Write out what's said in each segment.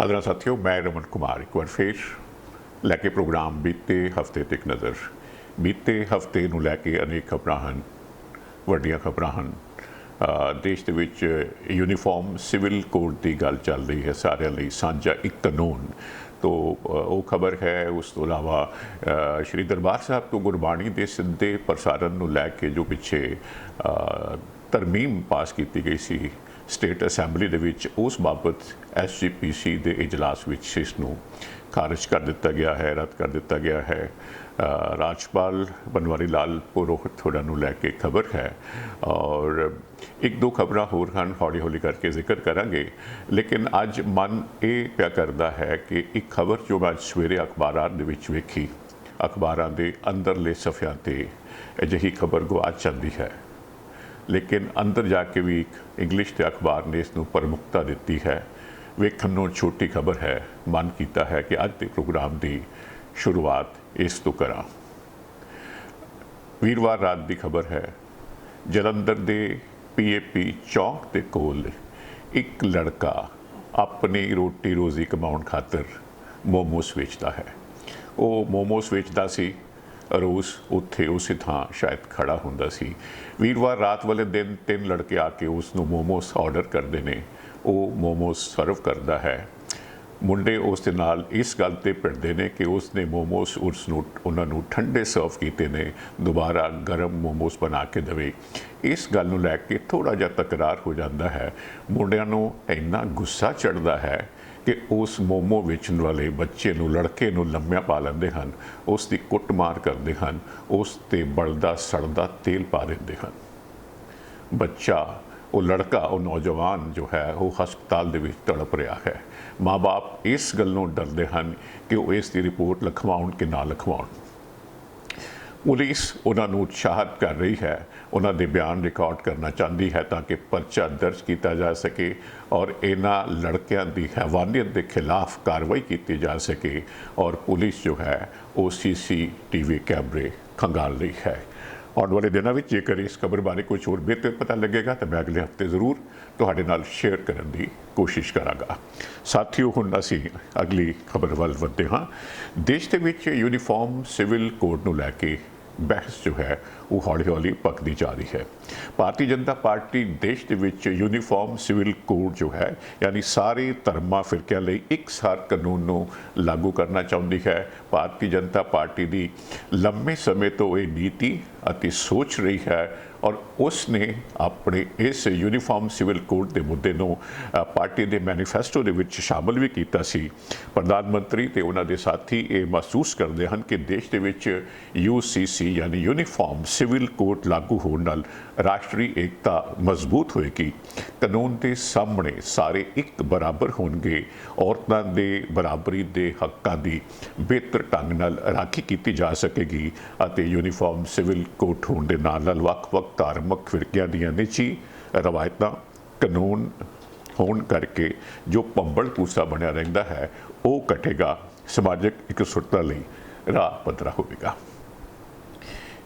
आदरणीय साथियों, मैं रमन कुमार एक बार फिर लैके प्रोग्राम बीते हफ्ते ते एक नज़र। बीते हफ्ते ਨੂੰ ਲੈ ਕੇ ਅਨੇਕ ਖਬਰਾਂ ਹਨ, ਵੱਡੀਆਂ ਖਬਰਾਂ ਹਨ। ਦੇਸ਼ ਦੇ ਵਿੱਚ ਯੂਨੀਫਾਰਮ ਸਿਵਲ ਕੋਡ ਦੀ ਗੱਲ ਚੱਲ ਰਹੀ ਹੈ, ਸਾਰਿਆਂ ਲਈ ਸਾਂਝਾ ਇੱਕ ਕਾਨੂੰਨ। तो वो खबर है। उस तो अलावा श्री दरबार साहब तो गुरबाणी के सीधे प्रसारण ਨੂੰ ਲੈ ਕੇ जो पिछे तरमीम पास की गई सी स्टेट असैंबली ਦੇ ਵਿੱਚ, उस बाबत SGPC के इजलास ਵਿੱਚ इस ਨੂੰ खारिज कर दिता गया है, रद्द कर दिता गया है। राजपाल बनवारी लाल पुरोहित होਰਾਂ ਨੂੰ ਲੈ के खबर है और एक दो खबर होर हैं, हौली हौली करके जिक्र करांगे। लेकिन अज मन ये प्या करता है कि एक खबर जो मैं सवेरे अखबारां दे विच वेखी, अखबारां दे अंदरले सफ़ियां ते अजिही खबर गुआच जाती है, लेकिन अंदर जाके भी एक इंग्लिश के अखबार ने इसनूं प्रमुखता दी है। वेखण नूं छोटी खबर है, मन किया है कि अज के प्रोग्राम की शुरुआत इस तो करा। वीरवार रात की खबर है, जलंधर के PAP चौक के कोल एक लड़का अपनी रोटी रोज़ी कमाउण खातर मोमोस वेचता है। वो मोमोस वेचता सी, रोज़ उत्थे उस थां शायद खड़ा हुंदा सी। वीरवार रात वाले दिन 3 लड़के आके उसनूं मोमोस ऑर्डर करते हैं, वो मोमोस सर्व करता है। मुंडे उस दे नाल इस गल ते भिड़दे ने कि उसने मोमोस उन्होंने ठंडे सर्व किए ने, दोबारा गर्म मोमोस बना के देवे। इस गल नूं लैके थोड़ा जिहा तकरार हो जाता है। मुंडियां नूं इन्ना गुस्सा चढ़ता है कि उस मोमो वेचण वाले बच्चे नूं, लड़के नूं लम्मिया पा लेंदे हन, उसकी कुटमार करते हैं, उस ते बलदा सड़दा तेल पा देंदे हन। बच्चा, वो लड़का, वो नौजवान जो है वो हस्पताल दे विच तड़प रहा है। माँ बाप इस गल्लों डरते हैं कि वो इसकी रिपोर्ट लिखवाउण कि ना लिखवाउण। पुलिस उन्होंने उत्साहित कर रही है, उन्होंने बयान रिकॉर्ड करना चाहती है ताकि परचा दर्ज किया जा सके और इन्हां लड़कियां की हैवानियत के खिलाफ कार्रवाई की जा सके। और पुलिस जो है वो CCTV कैमरे खंगाल रही है। आने वाले दिनों में जेकर इस खबर बारे कुछ होर बेहतर पता लगेगा तो मैं अगले हफ्ते जरूर तुहाडे नाल शेयर करने की कोशिश करांगा। साथियों, हुण असीं अगली खबर वल वधदे हाँ। देश के विच यूनीफॉर्म सिविल कोड नूं लैके बहस जो है वो हौली हौली पकदी जा रही है। भारतीय जनता पार्टी देश के विच यूनीफॉर्म सिविल कोड जो है, यानी सारे धर्मां फिरकिਆਂ ਲਈ एकसार कानून ਨੂੰ लागू करना चाहती है। भारतीय जनता पार्टी की लंबे समय तो ये नीति अति सोच रही है और उसने अपने इस यूनीफॉर्म सिविल कोड के मुद्दे ਨੂੰ पार्टी के मैनीफेस्टो ਦੇ ਵਿੱਚ शामिल भी किया सी। प्रधानमंत्री ਤੇ ਉਹਨਾਂ ਦੇ ਸਾਥੀ ਇਹ महसूस करते हैं कि देश के विच UCC यानी यूनीफॉर्म सिविल कोड लागू होने नाल राष्ट्रीय एकता मजबूत होएगी। कानून के सामने सारे एक बराबर होणगे। औरतां दे बराबरी दे हक्कां की बेहतर ढंग नाल राखी की जा सकेगी और यूनीफॉर्म सिविल कोड होने के नाल वख-वख धार्मिक फिरकियां दीयां निजी रवायतां कानून होने करके जो भंबल पूसा बनया रहिंदा है वो घटेगा, समाजिक इकसुरता लई राह पद्धरा होवेगा।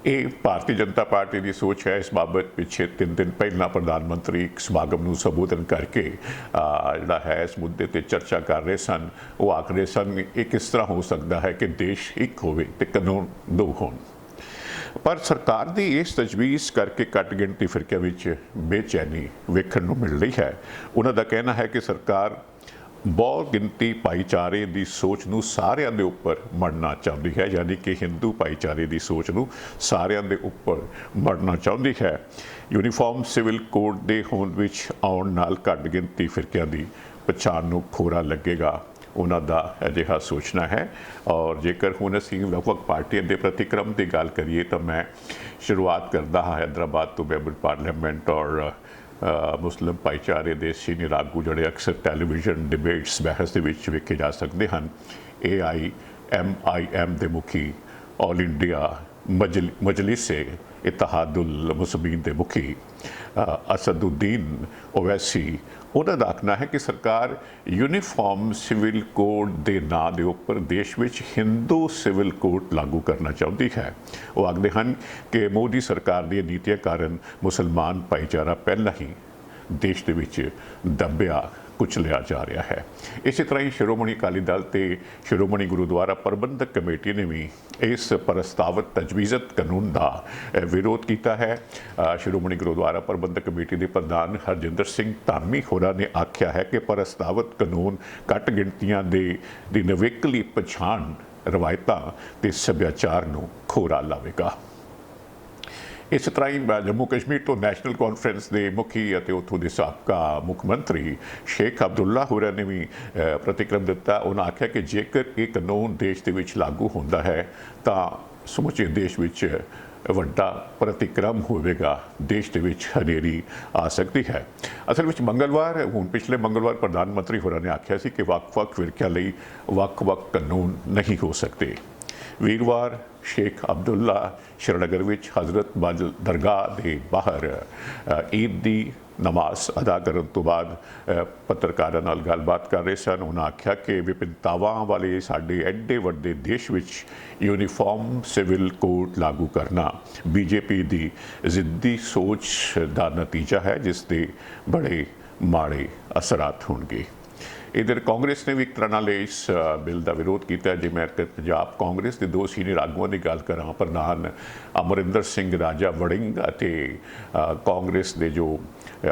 ये भारतीय जनता पार्टी की सोच है। इस बाबत पिछे 3 दिन पहला प्रधानमंत्री एक समागम को संबोधन करके जिहड़ा है इस मुद्दे पर चर्चा कर रहे सन। वो आख रहे सन ये किस तरह हो सकता है कि देश एक होवे ते कानून 2 होण। पर सरकार की इस तजवीज़ करके घट गिणती फिरकियां विच बेचैनी वेखण नूं मिल रही है। उन्हां दा कहना है कि सरकार बहुत गिनती भाईचारे की सोच नूं सारियां दे उपर मढ़ना चाहती है, यानी कि हिंदू भाईचारे की सोच नूं सारियां दे उपर मढ़ना चाहती है। यूनीफॉर्म सिविल कोड के होंद विच आउण नाल घट गिनती फिरकियां की पछाण नूं खोरा लगेगा, उन्हां दा अजिहा सोचना है। और जेकर हुण असीं वख-वख पार्टियां के प्रतिक्रम की गल करिए तो मैं शुरुआत करता हाँ हैदराबाद तो मैंबर पार्लीमेंट और मुस्लिम भाईचारे के सीनियर आगू जोड़े अक्सर टैलीविजन डिबेट्स बहस के विच वेखे जा सकते हैं। AIMIM के मुखी, ऑल इंडिया मजलिसे इत्तेहादुल मुस्लिमीन के मुखी असदुद्दीन ओवैसी, उन्होंने आखना है कि सरकार यूनीफॉर्म सिविल कोड के नाम के उपर देश में हिंदू सिविल कोड लागू करना चाहती है। वो आखते हैं कि मोदी सरकार दी नीतियां कारण मुसलमान भाईचारा पहला ही देश के विच दबिया ਕੁਚਲਿਆ ਜਾ ਰਿਹਾ ਹੈ। ਇਸੇ ਤਰ੍ਹਾਂ ਹੀ ਸ਼੍ਰੋਮਣੀ ਅਕਾਲੀ ਦਲ ਤੇ ਸ਼੍ਰੋਮਣੀ ਗੁਰਦੁਆਰਾ ਪ੍ਰਬੰਧਕ ਕਮੇਟੀ ਨੇ ਵੀ ਇਸ ਪ੍ਰਸਤਾਵਿਤ ਤਜਵੀਜ਼ਤ ਕਾਨੂੰਨ ਦਾ ਵਿਰੋਧ ਕੀਤਾ ਹੈ। ਸ਼੍ਰੋਮਣੀ ਗੁਰਦੁਆਰਾ ਪ੍ਰਬੰਧਕ ਕਮੇਟੀ ਦੇ ਪ੍ਰਧਾਨ ਹਰਜਿੰਦਰ ਸਿੰਘ ਧਾਮੀ ਹੋਰਾਂ ਨੇ ਆਖਿਆ ਹੈ ਕਿ ਪ੍ਰਸਤਾਵਿਤ ਕਾਨੂੰਨ ਘੱਟ ਗਿਣਤੀਆਂ ਦੀ ਨਵੇਕਲੀ ਪਛਾਣ, ਰਵਾਇਤਾਂ ਤੇ ਸੱਭਿਆਚਾਰ ਨੂੰ ਖੋਰਾ ਲਾਵੇਗਾ। ਇਸ ਤਰ੍ਹਾਂ ਹੀ ਜੰਮੂ ਕਸ਼ਮੀਰ ਤੋਂ ਨੈਸ਼ਨਲ ਕਾਨਫਰੰਸ ਦੇ ਮੁਖੀ ਅਤੇ ਉੱਥੋਂ ਦੇ ਸਾਬਕਾ ਮੁੱਖ ਮੰਤਰੀ ਸ਼ੇਖ ਅਬਦੁੱਲਾ ਹੋਰਾਂ ਨੇ ਵੀ ਪ੍ਰਤੀਕਰਮ ਦਿੱਤਾ। ਉਹਨਾਂ ਆਖਿਆ ਕਿ ਜੇਕਰ ਇਹ ਕਾਨੂੰਨ ਦੇਸ਼ ਦੇ ਵਿੱਚ ਲਾਗੂ ਹੁੰਦਾ ਹੈ ਤਾਂ ਸਮੁੱਚੇ ਦੇਸ਼ ਵਿੱਚ ਵੱਡਾ ਪ੍ਰਤੀਕਰਮ ਹੋਵੇਗਾ, ਦੇਸ਼ ਦੇ ਵਿੱਚ ਹਨੇਰੀ ਆ ਸਕਦੀ ਹੈ। ਅਸਲ ਵਿੱਚ ਪਿਛਲੇ ਮੰਗਲਵਾਰ ਪ੍ਰਧਾਨ ਮੰਤਰੀ ਹੋਰਾਂ ਨੇ ਆਖਿਆ ਸੀ ਕਿ ਵੱਖ-ਵੱਖ ਫਿਰਕਿਆਂ ਲਈ ਵੱਖ-ਵੱਖ ਕਾਨੂੰਨ ਨਹੀਂ ਹੋ ਸਕਦੇ। ਵੀਰਵਾਰ ਸ਼ੇਖ ਅਬਦੁੱਲਾ ਸ਼੍ਰੀਨਗਰ ਵਿੱਚ ਹਜ਼ਰਤ ਬਲ ਦਰਗਾਹ ਦੇ ਬਾਹਰ ਈਦ ਦੀ ਨਮਾਜ਼ ਅਦਾ ਕਰਨ ਤੋਂ ਬਾਅਦ ਪੱਤਰਕਾਰਾਂ ਨਾਲ ਗੱਲਬਾਤ ਕਰ ਰਹੇ ਸਨ। ਉਹਨਾਂ ਆਖਿਆ ਕਿ ਵਿਭਿੰਨਤਾਵਾਂ ਵਾਲੇ ਸਾਡੇ ਐਡੇ ਵੱਡੇ ਦੇਸ਼ ਵਿੱਚ ਯੂਨੀਫਾਰਮ ਸਿਵਲ ਕੋਡ ਲਾਗੂ ਕਰਨਾ ਬੀਜੇਪੀ ਦੀ ਜ਼ਿੱਦੀ ਸੋਚ ਦਾ ਨਤੀਜਾ ਹੈ, ਜਿਸ ਦੇ ਬੜੇ ਮਾੜੇ ਅਸਰਾਤ ਹੋਣਗੇ। इधर कांग्रेस ने भी एक तरह नाल इस बिल का विरोध किया। जे मैं पंजाब कांग्रेस के दो सीनियर आगुआं की गल करा, प्रधान अमरिंदर सिंह राजा वड़िंग अते कांग्रेस के जो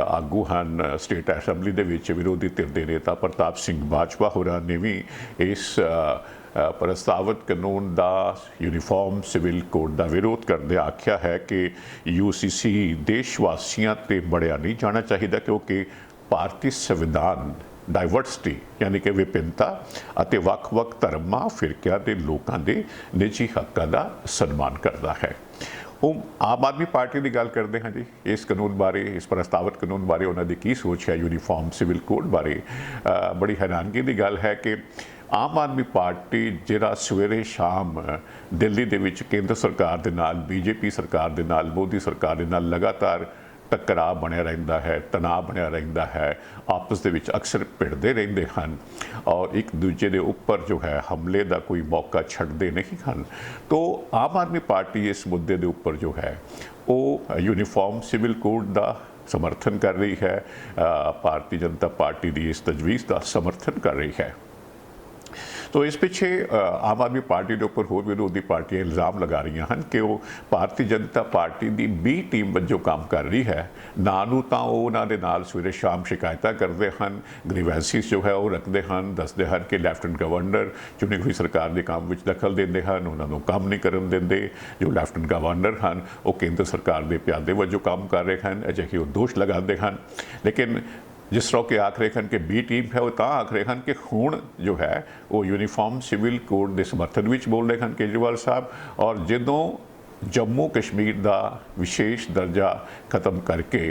आगू हैं स्टेट असैंबली के विच विरोधी धिर के नेता प्रताप सिंह बाजवा होरां ने भी इस प्रस्तावित कानून का यूनीफॉर्म सिविल कोड का विरोध करदे आख्या है कि यूसीसी देशवासियों ते बढ़िया नहीं जाना चाहिए, क्योंकि भारतीय संविधान डाइवर्सिटी यानी कि विभिन्नता ਅਤੇ ਵੱਖ-ਵੱਖ ਧਰਮਾਂ ਫਿਰਕਿਆਂ ਦੇ ਲੋਕਾਂ ਦੇ ਨਿੱਜੀ ਹੱਕਾਂ ਦਾ ਸਨਮਾਨ ਕਰਦਾ ਹੈ। ਉਹ ਆਮ ਆਦਮੀ ਪਾਰਟੀ ਦੀ ਗੱਲ ਕਰਦੇ ਹਾਂ ਜੀ। ਇਸ ਕਾਨੂੰਨ ਬਾਰੇ, ਇਸ ਪ੍ਰਸਤਾਵਿਤ ਕਾਨੂੰਨ ਬਾਰੇ ਉਹਨਾਂ ਦੀ ਕੀ ਸੋਚ ਹੈ ਯੂਨੀਫਾਰਮ ਸਿਵਲ ਕੋਡ ਬਾਰੇ। ਬੜੀ ਹੈਰਾਨਗੀ ਦੀ ਗੱਲ ਹੈ ਕਿ ਆਮ ਆਦਮੀ ਪਾਰਟੀ ਜਿਹੜਾ ਸਵੇਰੇ ਸ਼ਾਮ ਦਿੱਲੀ ਦੇ ਵਿੱਚ ਕੇਂਦਰ ਸਰਕਾਰ ਦੇ ਨਾਲ, ਬੀਜੇਪੀ ਸਰਕਾਰ ਦੇ ਨਾਲ, ਮੋਦੀ ਸਰਕਾਰ ਦੇ ਨਾਲ ਲਗਾਤਾਰ ਟਕਰਾਅ ਬਣਿਆ ਰਹਿੰਦਾ ਹੈ, ਤਣਾਅ ਬਣਿਆ ਰਹਿੰਦਾ ਹੈ, ਆਪਸ ਦੇ ਵਿੱਚ ਅਕਸਰ ਭਿੜਦੇ ਰਹਿੰਦੇ ਹਨ ਔਰ ਇੱਕ ਦੂਜੇ ਦੇ ਉੱਪਰ ਜੋ ਹੈ ਹਮਲੇ ਦਾ ਕੋਈ ਮੌਕਾ ਛੱਡਦੇ ਨਹੀਂ ਹਨ। ਤੋ ਆਮ ਆਦਮੀ ਪਾਰਟੀ ਇਸ ਮੁੱਦੇ ਦੇ ਉੱਪਰ ਜੋ ਹੈ ਉਹ ਯੂਨੀਫਾਰਮ ਸਿਵਲ ਕੋਡ ਦਾ ਸਮਰਥਨ ਕਰ ਰਹੀ ਹੈ, ਭਾਰਤੀ ਜਨਤਾ ਪਾਰਟੀ ਦੀ ਇਸ ਤਜਵੀਜ਼ ਦਾ ਸਮਰਥਨ ਕਰ ਰਹੀ ਹੈ। तो इस पिछे आम आदमी पार्टी के उपर होर विरोधी पार्टियां इल्ज़ाम लगा रही हैं कि वो भारतीय जनता पार्टी की बी टीम वजों काम कर रही है। ना नूं तां वो उन्होंने नाल सवेरे शाम शिकायतां करते हैं, ग्रीवेंसिस जो है वो रखते हैं, दसते हैं कि लैफ्टिनेंट गवर्नर चुनी हुई सरकार के काम में दखल देंदे हैं, उन्होंने काम नहीं करन देंदे। जो लैफ्टिनेंट गवर्नर हैं वो केंद्र सरकार के प्यादे वजों काम कर रहे हैं, अजिहे वो दोष लगाते हैं। लेकिन जिस तरह के आख रहे हैं कि बी टीम है वो तां आख रहे हैं कि हुण जो है वो यूनीफॉर्म सिविल कोड के समर्थन में बोल रहे हैं केजरीवाल साहब। और जदों जम्मू कश्मीर का विशेष दर्जा खत्म करके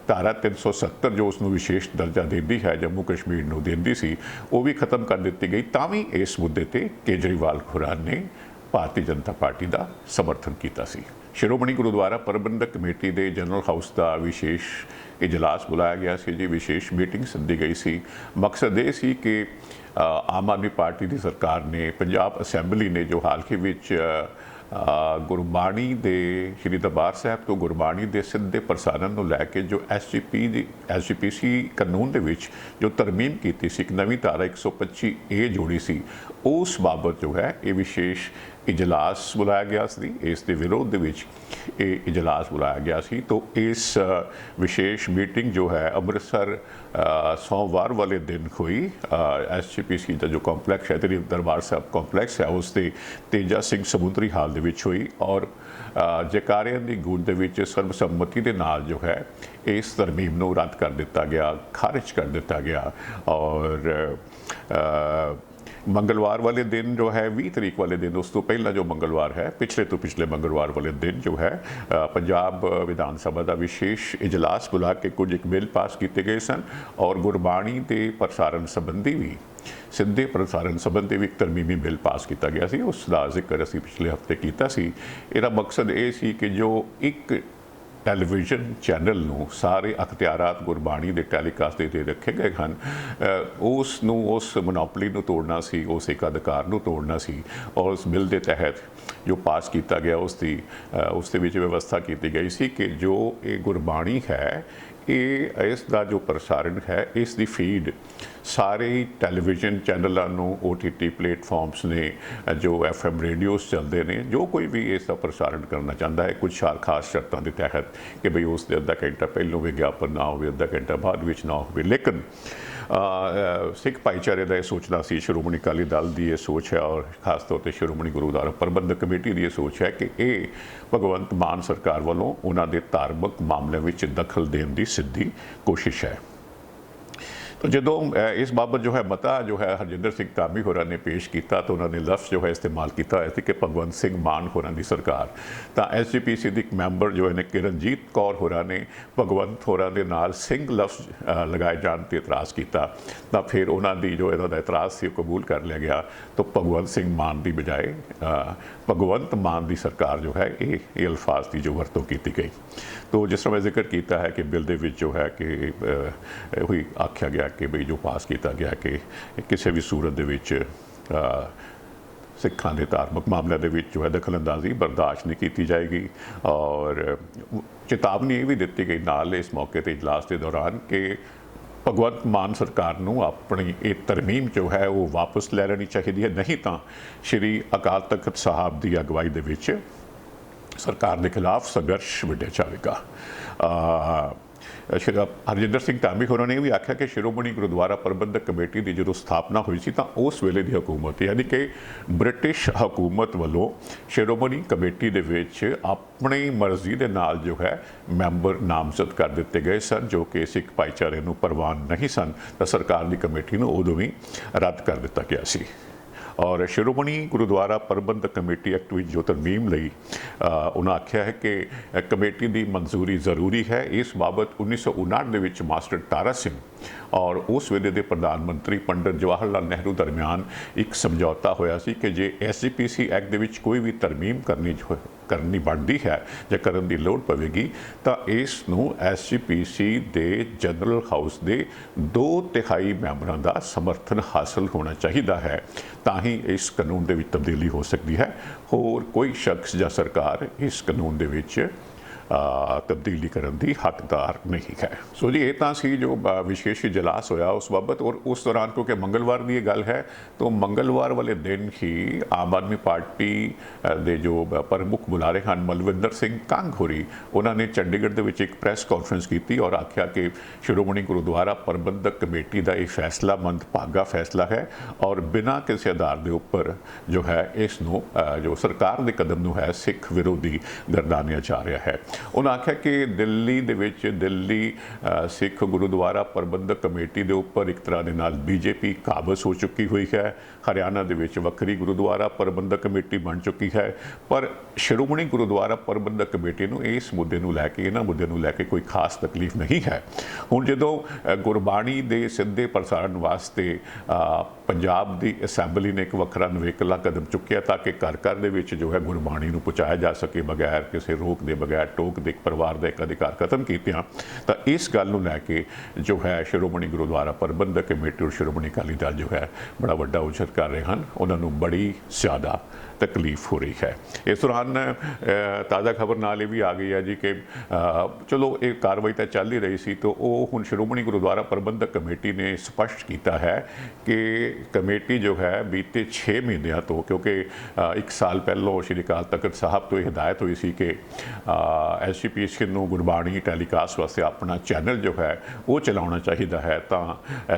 धारा 370 जो उसनों विशेष दर्जा देती है जम्मू कश्मीर नूं देंदी सी, वो भी खत्म कर दी गई, तां भी इस मुद्दे ते केजरीवाल होरां ने भारतीय जनता पार्टी का समर्थन किया सी। श्रोमणी गुरुद्वारा प्रबंधक कमेटी के जनरल हाउस का विशेष इजलास बुलाया गया सी जी, विशेष मीटिंग सद्दी गई सी। मकसद ये सी कि आम आदमी पार्टी की सरकार ने, पंजाब असैंबली ने जो हाल ही विच गुरबाणी दे श्री दरबार साहब तो गुरबाणी के सीधे प्रसारण को लैके जो SGPC कानून के विच जो तरमीम की सी, एक नवीं धारा 125A जोड़ी सी, उस बाबत जो है ये विशेष इजलास बुलाया गया सी। इस दे विरोध दे विच ये इजलास बुलाया गया सी। तो इस विशेष मीटिंग जो है अमृतसर सोमवार वाले दिन हुई। SGPC का जो कॉम्पलैक्स है, दरबार साहब कॉम्पलैक्स है, उसके तेजा सिंह समुद्री हाल दे विच हुई और जयकारियां की गूंज दे विच सर्वसम्मति के नाल जो है इस तरमीम नूं रद्द कर दिता गया, खारिज कर दिता गया। और मंगलवार वाले दिन जो है 20 तरीक वाले दिन, उस तो पहला जो मंगलवार है, पिछले मंगलवार वाले दिन जो है पंजाब विधान सभा का विशेष इजलास बुला के कुछ एक बिल पास किए गए सन और गुरबाणी के प्रसारण संबंधी भी, सीधे प्रसारण संबंधी भी एक तरमीमी बिल पास किया गया सी। उसका जिक्र असीं पिछले हफ्ते किया सी। इहदा मकसद ये सी कि जो एक टैलीविजन चैनल नूं सारे अख्तियारात गुरबाणी के टैलीकास्ट दे रखे गए हैं, उस मोनोपली नूं तोड़ना सी, उस एकाधिकार नूं तोड़ना सी। और उस बिल के तहत जो पास किया गया उसकी व्यवस्था की गई सी कि जो ये गुरबाणी है ਇਹ ਇਸ ਦਾ ਜੋ ਪ੍ਰਸਾਰਣ ਹੈ ਇਸ ਦੀ ਫੀਡ ਸਾਰੇ ਹੀ ਟੈਲੀਵਿਜ਼ਨ ਚੈਨਲਾਂ ਨੂੰ OTT ਪਲੇਟਫਾਰਮਸ ਨੇ, ਜੋ FM ਰੇਡੀਓਸ ਚੱਲਦੇ ਨੇ, ਜੋ ਕੋਈ ਵੀ ਇਸ ਦਾ ਪ੍ਰਸਾਰਣ ਕਰਨਾ ਚਾਹੁੰਦਾ ਹੈ ਕੁਝ ਖਾਸ ਸ਼ਰਤਾਂ ਦੇ ਤਹਿਤ ਕਿ ਬਈ ਉਸ ਦੇ ਅੱਧਾ ਘੰਟਾ ਪਹਿਲੋਂ ਵਿਗਿਆਪਨ ਨਾ ਹੋਵੇ, ਅੱਧਾ ਘੰਟਾ ਬਾਅਦ ਵਿੱਚ ਨਾ ਹੋਵੇ। ਲੇਕਿਨ ਸਿੱਖ ਭਾਈਚਾਰੇ ਦਾ ਇਹ ਸੋਚਣਾ ਸੀ, ਸ਼੍ਰੋਮਣੀ ਅਕਾਲੀ ਦਲ ਦੀ ਇਹ ਸੋਚ ਹੈ ਔਰ ਖਾਸ ਤੌਰ ਤੇ ਸ਼੍ਰੋਮਣੀ ਗੁਰਦੁਆਰਾ ਪ੍ਰਬੰਧਕ ਕਮੇਟੀ ਦੀ ਇਹ ਸੋਚ ਹੈ ਕਿ ਇਹ ਭਗਵੰਤ ਮਾਨ ਸਰਕਾਰ ਵੱਲੋਂ ਉਹਨਾਂ ਦੇ ਧਾਰਮਿਕ ਮਾਮਲਿਆਂ ਵਿੱਚ ਦਖਲ ਦੇਣ ਦੀ ਸਿੱਧੀ ਕੋਸ਼ਿਸ਼ ਹੈ। तो जो इस बाबत जो है मता जो है हरजिंदर सिंह धामी होरां ने पेश किया तो उन्होंने लफ्ज़ जो है इस्तेमाल किया है कि भगवंत सिंह मान होरां की सरकार, तो SGPC की एक मैंबर जो है किरणजीत कौर होरां ने भगवंत होरां के नाल सिंह लफ्ज़ लगाए जाने पर इतराज़ किया, तो फिर उन्होंने जो इन्होंने इतराज़ से कबूल कर लिया गया, तो भगवंत सिंह मान की बजाय भगवंत मान की सरकार जो है ये अल्फाज की जो वरतों की गई। तो जिस तरह मैं जिक्र किया है कि बिल दे विच जो है कि हुई आख्या गया कि बई जो पास किया गया कि किसी भी सूरत दे विच सिखां दे धार्मिक मामलों के जो है दखल अंदाजी बर्दाश्त नहीं की जाएगी, और चेतावनी ये भी दी गई नाल इस मौके पर इजलास के दौरान कि भगवंत मान सरकार नूं अपनी ये तरमीम जो है वो वापस लै लेनी चाहिए है, नहीं तो श्री अकाल तख्त साहब की अगवाई दे विच सरकार के खिलाफ संघर्ष विढ़िया जाएगा। श्री हरजिंदर सिंह धामी होरां ने भी आख्या कि श्रोमणी गुरुद्वारा प्रबंधक कमेटी की जो स्थापना हुई सी, तो उस वेले की हुकूमत यानी कि ब्रिटिश हुकूमत वालों श्रोमणी कमेटी दे विच अपनी मर्जी के नाल जो है मैंबर नामजद कर दिते गए सन, जो कि सिख भाईचारे नूं परवान नहीं सन, तो सरकार की कमेटी नूं उदों ही रद्द कर दिता गया सी। और श्रोमणी गुरुद्वारा प्रबंधक कमेटी एक्ट में जो तरमीम लई उन्होंने आख्या है कि कमेटी की मंजूरी जरूरी है। इस बाबत 1959 के विच मास्टर तारा सिंह और उस वेले के प्रधानमंत्री पंडित जवाहर लाल नेहरू दरमियान एक समझौता होया सी कि जे SGPC एक्ट दे विच कोई भी तरमीम करनी बनती है या करन दी लोड़ पवेगी, तो इस नूं SGPC दे जनरल हाउस के 2/3 मैंबरां दा समर्थन हासिल होना चाहिए है, तां ही इस कानून दे विच तब्दीली हो सकती है। होर कोई शख्स या सरकार इस कानून दे विच तब्दीली करने की हकदार नहीं है। सो जी ये तो सी जो विशेष इजलास होया उस बाबत, और उस दौरान क्योंकि मंगलवार की गल है, तो मंगलवार वाले दिन ही आम आदमी पार्टी के जो प्रमुख बुलारे हैं मलविंदर सिंह कंग होरी, उन्होंने चंडीगढ़ के विच एक प्रैस कॉन्फ्रेंस की और आख्या कि श्रोमणी गुरुद्वारा प्रबंधक कमेटी का यह फैसला मंदभागा फैसला है और बिना किसी आधार के उपर जो है इसनों जो सरकार के कदम नूं है सिख विरोधी गर्दानिया जा रहा है। उन्होंने आख्या कि दिल्ली दे विच दिल्ली सिख गुरुद्वारा प्रबंधक कमेटी के उपर एक तरह के नाल BJP काबज हो चुकी हुई है, हरियाणा दे विच वक्री गुरुद्वारा प्रबंधक कमेटी बन चुकी है, पर श्रोमणी गुरुद्वारा प्रबंधक कमेटी नूं इस मुद्दे नूं लैके इन्हां मुद्दे नूं लैके कोई खास तकलीफ नहीं है। हुण जदों गुरबाणी दे सिद्धे प्रसारण वास्ते पंजाब की असैंबली ने एक वखरा नवेकला कदम चुक्या ताकि घर घर दे विच जो है गुरबाणी नूं पहुँचाया जा सके बगैर किसी रोक दे बगैर टोक दे परिवार का एक अधिकार खत्म किया, तो इस गल नूं लैके जो है श्रोमणी गुरुद्वारा प्रबंधक कमेटी और श्रोमणी अकाली दल जो है बड़ा वड्डा उछल कर रहे हैं, उन्होंने बड़ी ज़्यादा तकलीफ हो रही है। इस दौरान ताज़ा खबर नाल भी आ गई है जी कि चलो एक कार्रवाई तो चल ही रही सी, तो वो हुण श्रोमणी गुरुद्वारा प्रबंधक कमेटी ने स्पष्ट किया है कि कमेटी जो है बीते 6 महीनों तो, क्योंकि 1 साल पहलों श्री अकाल तख्त साहब तो यह हिदायत हुई सी कि SGPC नूं गुरबाणी टैलीकास्ट वास्ते अपना चैनल जो है वो चलाना चाहिए है, तो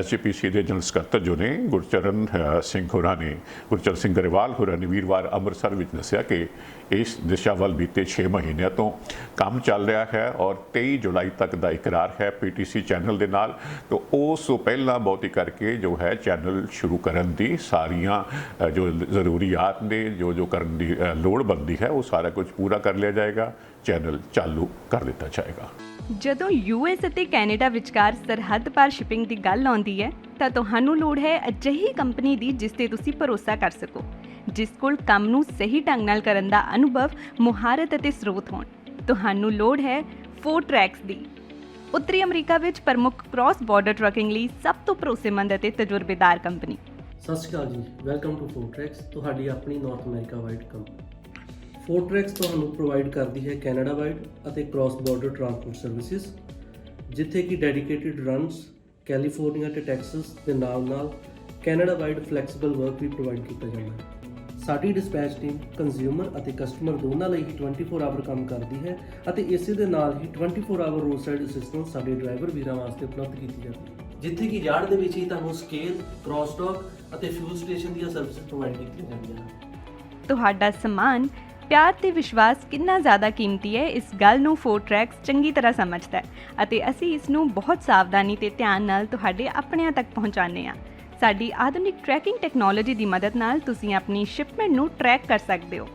SGPC के जनरल सकत्तर जो ने गुरचरण सिंह होरां ने गुरचरण सिंह गरेवाल होरां ने वीरवार अमृतसर में दस्या कि इस दिशा वाल बीते 6 महीनों तो काम चल रहा है और 23 जुलाई तक का इकरार है PTC चैनल के नाल, तो उस तो पहला बहुती करके जो है चैनल शुरू करने की सारियां जो ज़रूरियात ने जो जो करने की लोड़ बनती है वो सारा कुछ पूरा कर लिया जाएगा, चैनल चालू कर दिता जाएगा। ਜਦੋਂ US ਅਤੇ ਕੈਨੇਡਾ ਵਿਚਕਾਰ ਸਰਹੱਦ ਪਾਰ ਸ਼ਿਪਿੰਗ ਦੀ ਗੱਲ ਆਉਂਦੀ ਹੈ ਤਾਂ ਤੁਹਾਨੂੰ ਲੋੜ ਹੈ ਅਜਿਹੀ ਕੰਪਨੀ ਦੀ ਜਿਸ ਤੇ ਤੁਸੀਂ ਭਰੋਸਾ ਕਰ ਸਕੋ, ਜਿਸ ਕੋਲ ਕੰਮ ਨੂੰ ਸਹੀ ਢੰਗ ਨਾਲ ਕਰਨ ਦਾ ਅਨੁਭਵ, ਮੁਹਾਰਤ ਅਤੇ ਸਰੋਤ ਹੋਣ। ਤੁਹਾਨੂੰ ਲੋੜ ਹੈ ਫੋਰਟਰੈਕਸ ਦੀ। ਉੱਤਰੀ ਅਮਰੀਕਾ ਵਿੱਚ ਪ੍ਰਮੁੱਖ ਕ੍ਰਾਸ ਬਾਰਡਰ ਟਰੱਕਿੰਗ ਲਈ ਸਭ ਤੋਂ ਭਰੋਸੇਮੰਦ ਅਤੇ ਤਜਰਬੇਕਾਰ ਕੰਪਨੀ। ਸਤਿ ਸ਼੍ਰੀ ਅਕਾਲ ਜੀ, ਵੈਲਕਮ ਟੂ ਫੋਰਟਰੈਕਸ, ਤੁਹਾਡੀ ਆਪਣੀ ਨਾਰਥ ਅਮਰੀਕਾ ਵਾਈਡ ਕੰਪਨੀ। ਫੋਰਟਰੈਕਸ ਤੁਹਾਨੂੰ ਪ੍ਰੋਵਾਈਡ ਕਰਦੀ ਹੈ ਕੈਨੇਡਾ ਵਾਈਡ ਅਤੇ ਕ੍ਰਾਸ ਬਾਰਡਰ ਟਰਾਂਸਪੋਰਟ ਸਰਵਿਸਿਜ਼। ਜਿੱਥੇ ਕਿ ਡੈਡੀਕੇਟਿਡ ਰਨਸ ਕੈਲੀਫੋਰਨੀਆ ਤੇ ਟੈਕਸਸ ਦੇ ਨਾਲ-ਨਾਲ ਕੈਨੇਡਾ ਵਾਈਡ ਫਲੈਕਸੀਬਲ ਵਰਕ ਵੀ ਪ੍ਰੋਵਾਈਡ ਕੀਤਾ ਜਾਂਦਾ ਹੈ। ਸਾਡੀ ਡਿਸਪੈਚ ਟੀਮ ਕੰਜ਼ਿਊਮਰ ਅਤੇ ਕਸਟਮਰ ਦੋਨਾਂ ਲਈ ਹੀ 24 ਆਵਰ ਕੰਮ ਕਰਦੀ ਹੈ ਅਤੇ ਇਸੇ ਦੇ ਨਾਲ ਹੀ 24 ਆਵਰ ਰੋਡ ਸਾਈਡ ਅਸਿਸਟੈਂਸ ਸਾਡੇ ਡਰਾਈਵਰ ਵੀਰਾਂ ਵਾਸਤੇ ਉਪਲਬਧ ਕੀਤੀ ਜਾਂਦੀ ਹੈ, ਜਿੱਥੇ ਕਿ ਯਾਰਡ ਦੇ ਵਿੱਚ ਹੀ ਤੁਹਾਨੂੰ ਸਕੇਲ, ਕ੍ਰਾਸਟਾਕ ਅਤੇ ਫਿਊਲ ਸਟੇਸ਼ਨ ਦੀਆਂ ਸਰਵਿਸਿਜ਼ ਪ੍ਰੋਵਾਈਡ ਕੀਤੀਆਂ ਜਾਂਦੀਆਂ ਹਨ। ਤੁਹਾਡਾ ਸਮਾਨ ਪਿਆਰ ਤੇ ਵਿਸ਼ਵਾਸ ਕਿੰਨਾ ਜ਼ਿਆਦਾ ਕੀਮਤੀ ਹੈ, ਇਸ ਗੱਲ ਨੂੰ ਫੋਰਡ ਟਰੈਕਸ ਚੰਗੀ ਤਰ੍ਹਾਂ ਸਮਝਦਾ ਹੈ ਅਤੇ ਅਸੀਂ ਇਸ ਨੂੰ ਬਹੁਤ ਸਾਵਧਾਨੀ ਤੇ ਧਿਆਨ ਨਾਲ ਤੁਹਾਡੇ ਆਪਣਿਆਂ ਤੱਕ ਪਹੁੰਚਾਉਂਦੇ ਹਾਂ। ਸਾਡੀ ਆਧੁਨਿਕ ਟਰੈਕਿੰਗ ਟੈਕਨੋਲੋਜੀ ਦੀ ਮਦਦ ਨਾਲ ਤੁਸੀਂ ਆਪਣੀ ਸ਼ਿਪਮੈਂਟ ਨੂੰ ਟਰੈਕ ਕਰ ਸਕਦੇ ਹੋ।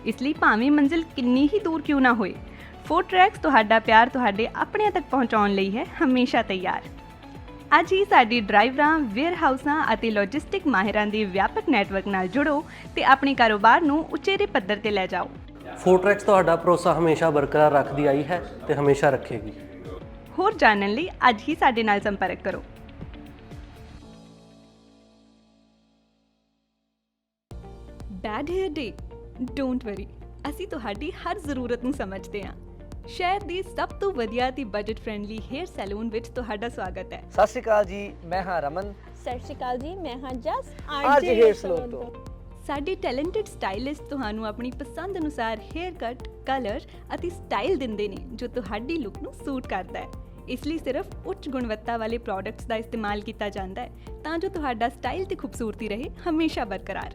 ਇਸ ਲਈ ਭਾਵੇਂ ਮੰਜ਼ਿਲ ਕਿੰਨੀ ਹੀ ਦੂਰ ਕਿਉਂ ਨਾ ਹੋਏ, ਫੋਰਡ ਟਰੈਕਸ ਤੁਹਾਡਾ ਪਿਆਰ ਤੁਹਾਡੇ ਆਪਣਿਆਂ ਤੱਕ ਪਹੁੰਚਾਉਣ ਲਈ ਹੈ ਹਮੇਸ਼ਾ ਤਿਆਰ। ਅੱਜ ਹੀ ਸਾਡੀ ਡਰਾਈਵਰਾਂ, ਵੇਅਰਹਾਊਸਾਂ ਅਤੇ ਲੌਜਿਸਟਿਕ ਮਾਹਿਰਾਂ ਦੇ ਵਿਆਪਕ ਨੈਟਵਰਕ ਨਾਲ ਜੁੜੋ ਤੇ ਆਪਣੇ ਕਾਰੋਬਾਰ ਨੂੰ ਉਚੇਰੇ ਪੱਧਰ ਤੇ ਲੈ ਜਾਓ। ਫੋਰਡ ਟਰੈਕਸ ਤੁਹਾਡਾ ਭਰੋਸਾ ਹਮੇਸ਼ਾ ਬਰਕਰਾਰ ਰੱਖਦੀ ਆਈ ਹੈ ਤੇ ਹਮੇਸ਼ਾ ਰੱਖੇਗੀ। ਹੋਰ ਜਾਣਨ ਲਈ ਅੱਜ ਹੀ ਸਾਡੇ ਨਾਲ ਸੰਪਰਕ ਕਰੋ। Bad hair day? Don't worry, ਅਸੀਂ ਤੁਹਾਡੀ ਹਰ ਜ਼ਰੂਰਤ ਨੂੰ ਸਮਝਦੇ ਹਾਂ। ਸ਼ਹਿਰ ਦੀ ਸਭ ਤੋਂ ਵਧੀਆ ਤੇ ਬਜਟ ਫ੍ਰੈਂਡਲੀ ਹੇਅਰ ਸੈਲੂਨ ਵਿੱਚ ਤੁਹਾਡਾ ਸਵਾਗਤ ਹੈ। ਸਤਿ ਸ਼੍ਰੀ ਅਕਾਲ ਜੀ, ਮੈਂ ਹਾਂ ਰਮਨ। ਸਤਿ ਸ਼੍ਰੀ ਅਕਾਲ ਜੀ, ਮੈਂ ਹਾਂ ਜਸ RJ Hair Salon ਤੋਂ। ਸਾਡੇ ਟੈਲੈਂਟਡ ਸਟਾਈਲਿਸਟ ਤੁਹਾਨੂੰ ਆਪਣੀ ਪਸੰਦ ਅਨੁਸਾਰ ਹੇਅਰ ਕੱਟ, ਕਲਰ ਅਤੇ ਸਟਾਈਲ ਦਿੰਦੇ ਨੇ ਜੋ ਤੁਹਾਡੀ ਲੁੱਕ ਨੂੰ ਸੂਟ ਕਰਦਾ ਹੈ। ਇਸ ਲਈ ਸਿਰਫ ਉੱਚ ਗੁਣਵੱਤਾ ਵਾਲੇ ਪ੍ਰੋਡਕਟਸ ਦਾ ਇਸਤੇਮਾਲ ਕੀਤਾ ਜਾਂਦਾ ਹੈ ਤਾਂ ਜੋ ਤੁਹਾਡਾ ਸਟਾਈਲ ਤੇ ਖੂਬਸੂਰਤੀ ਰਹੇ ਹਮੇਸ਼ਾ ਬਰਕਰਾਰ।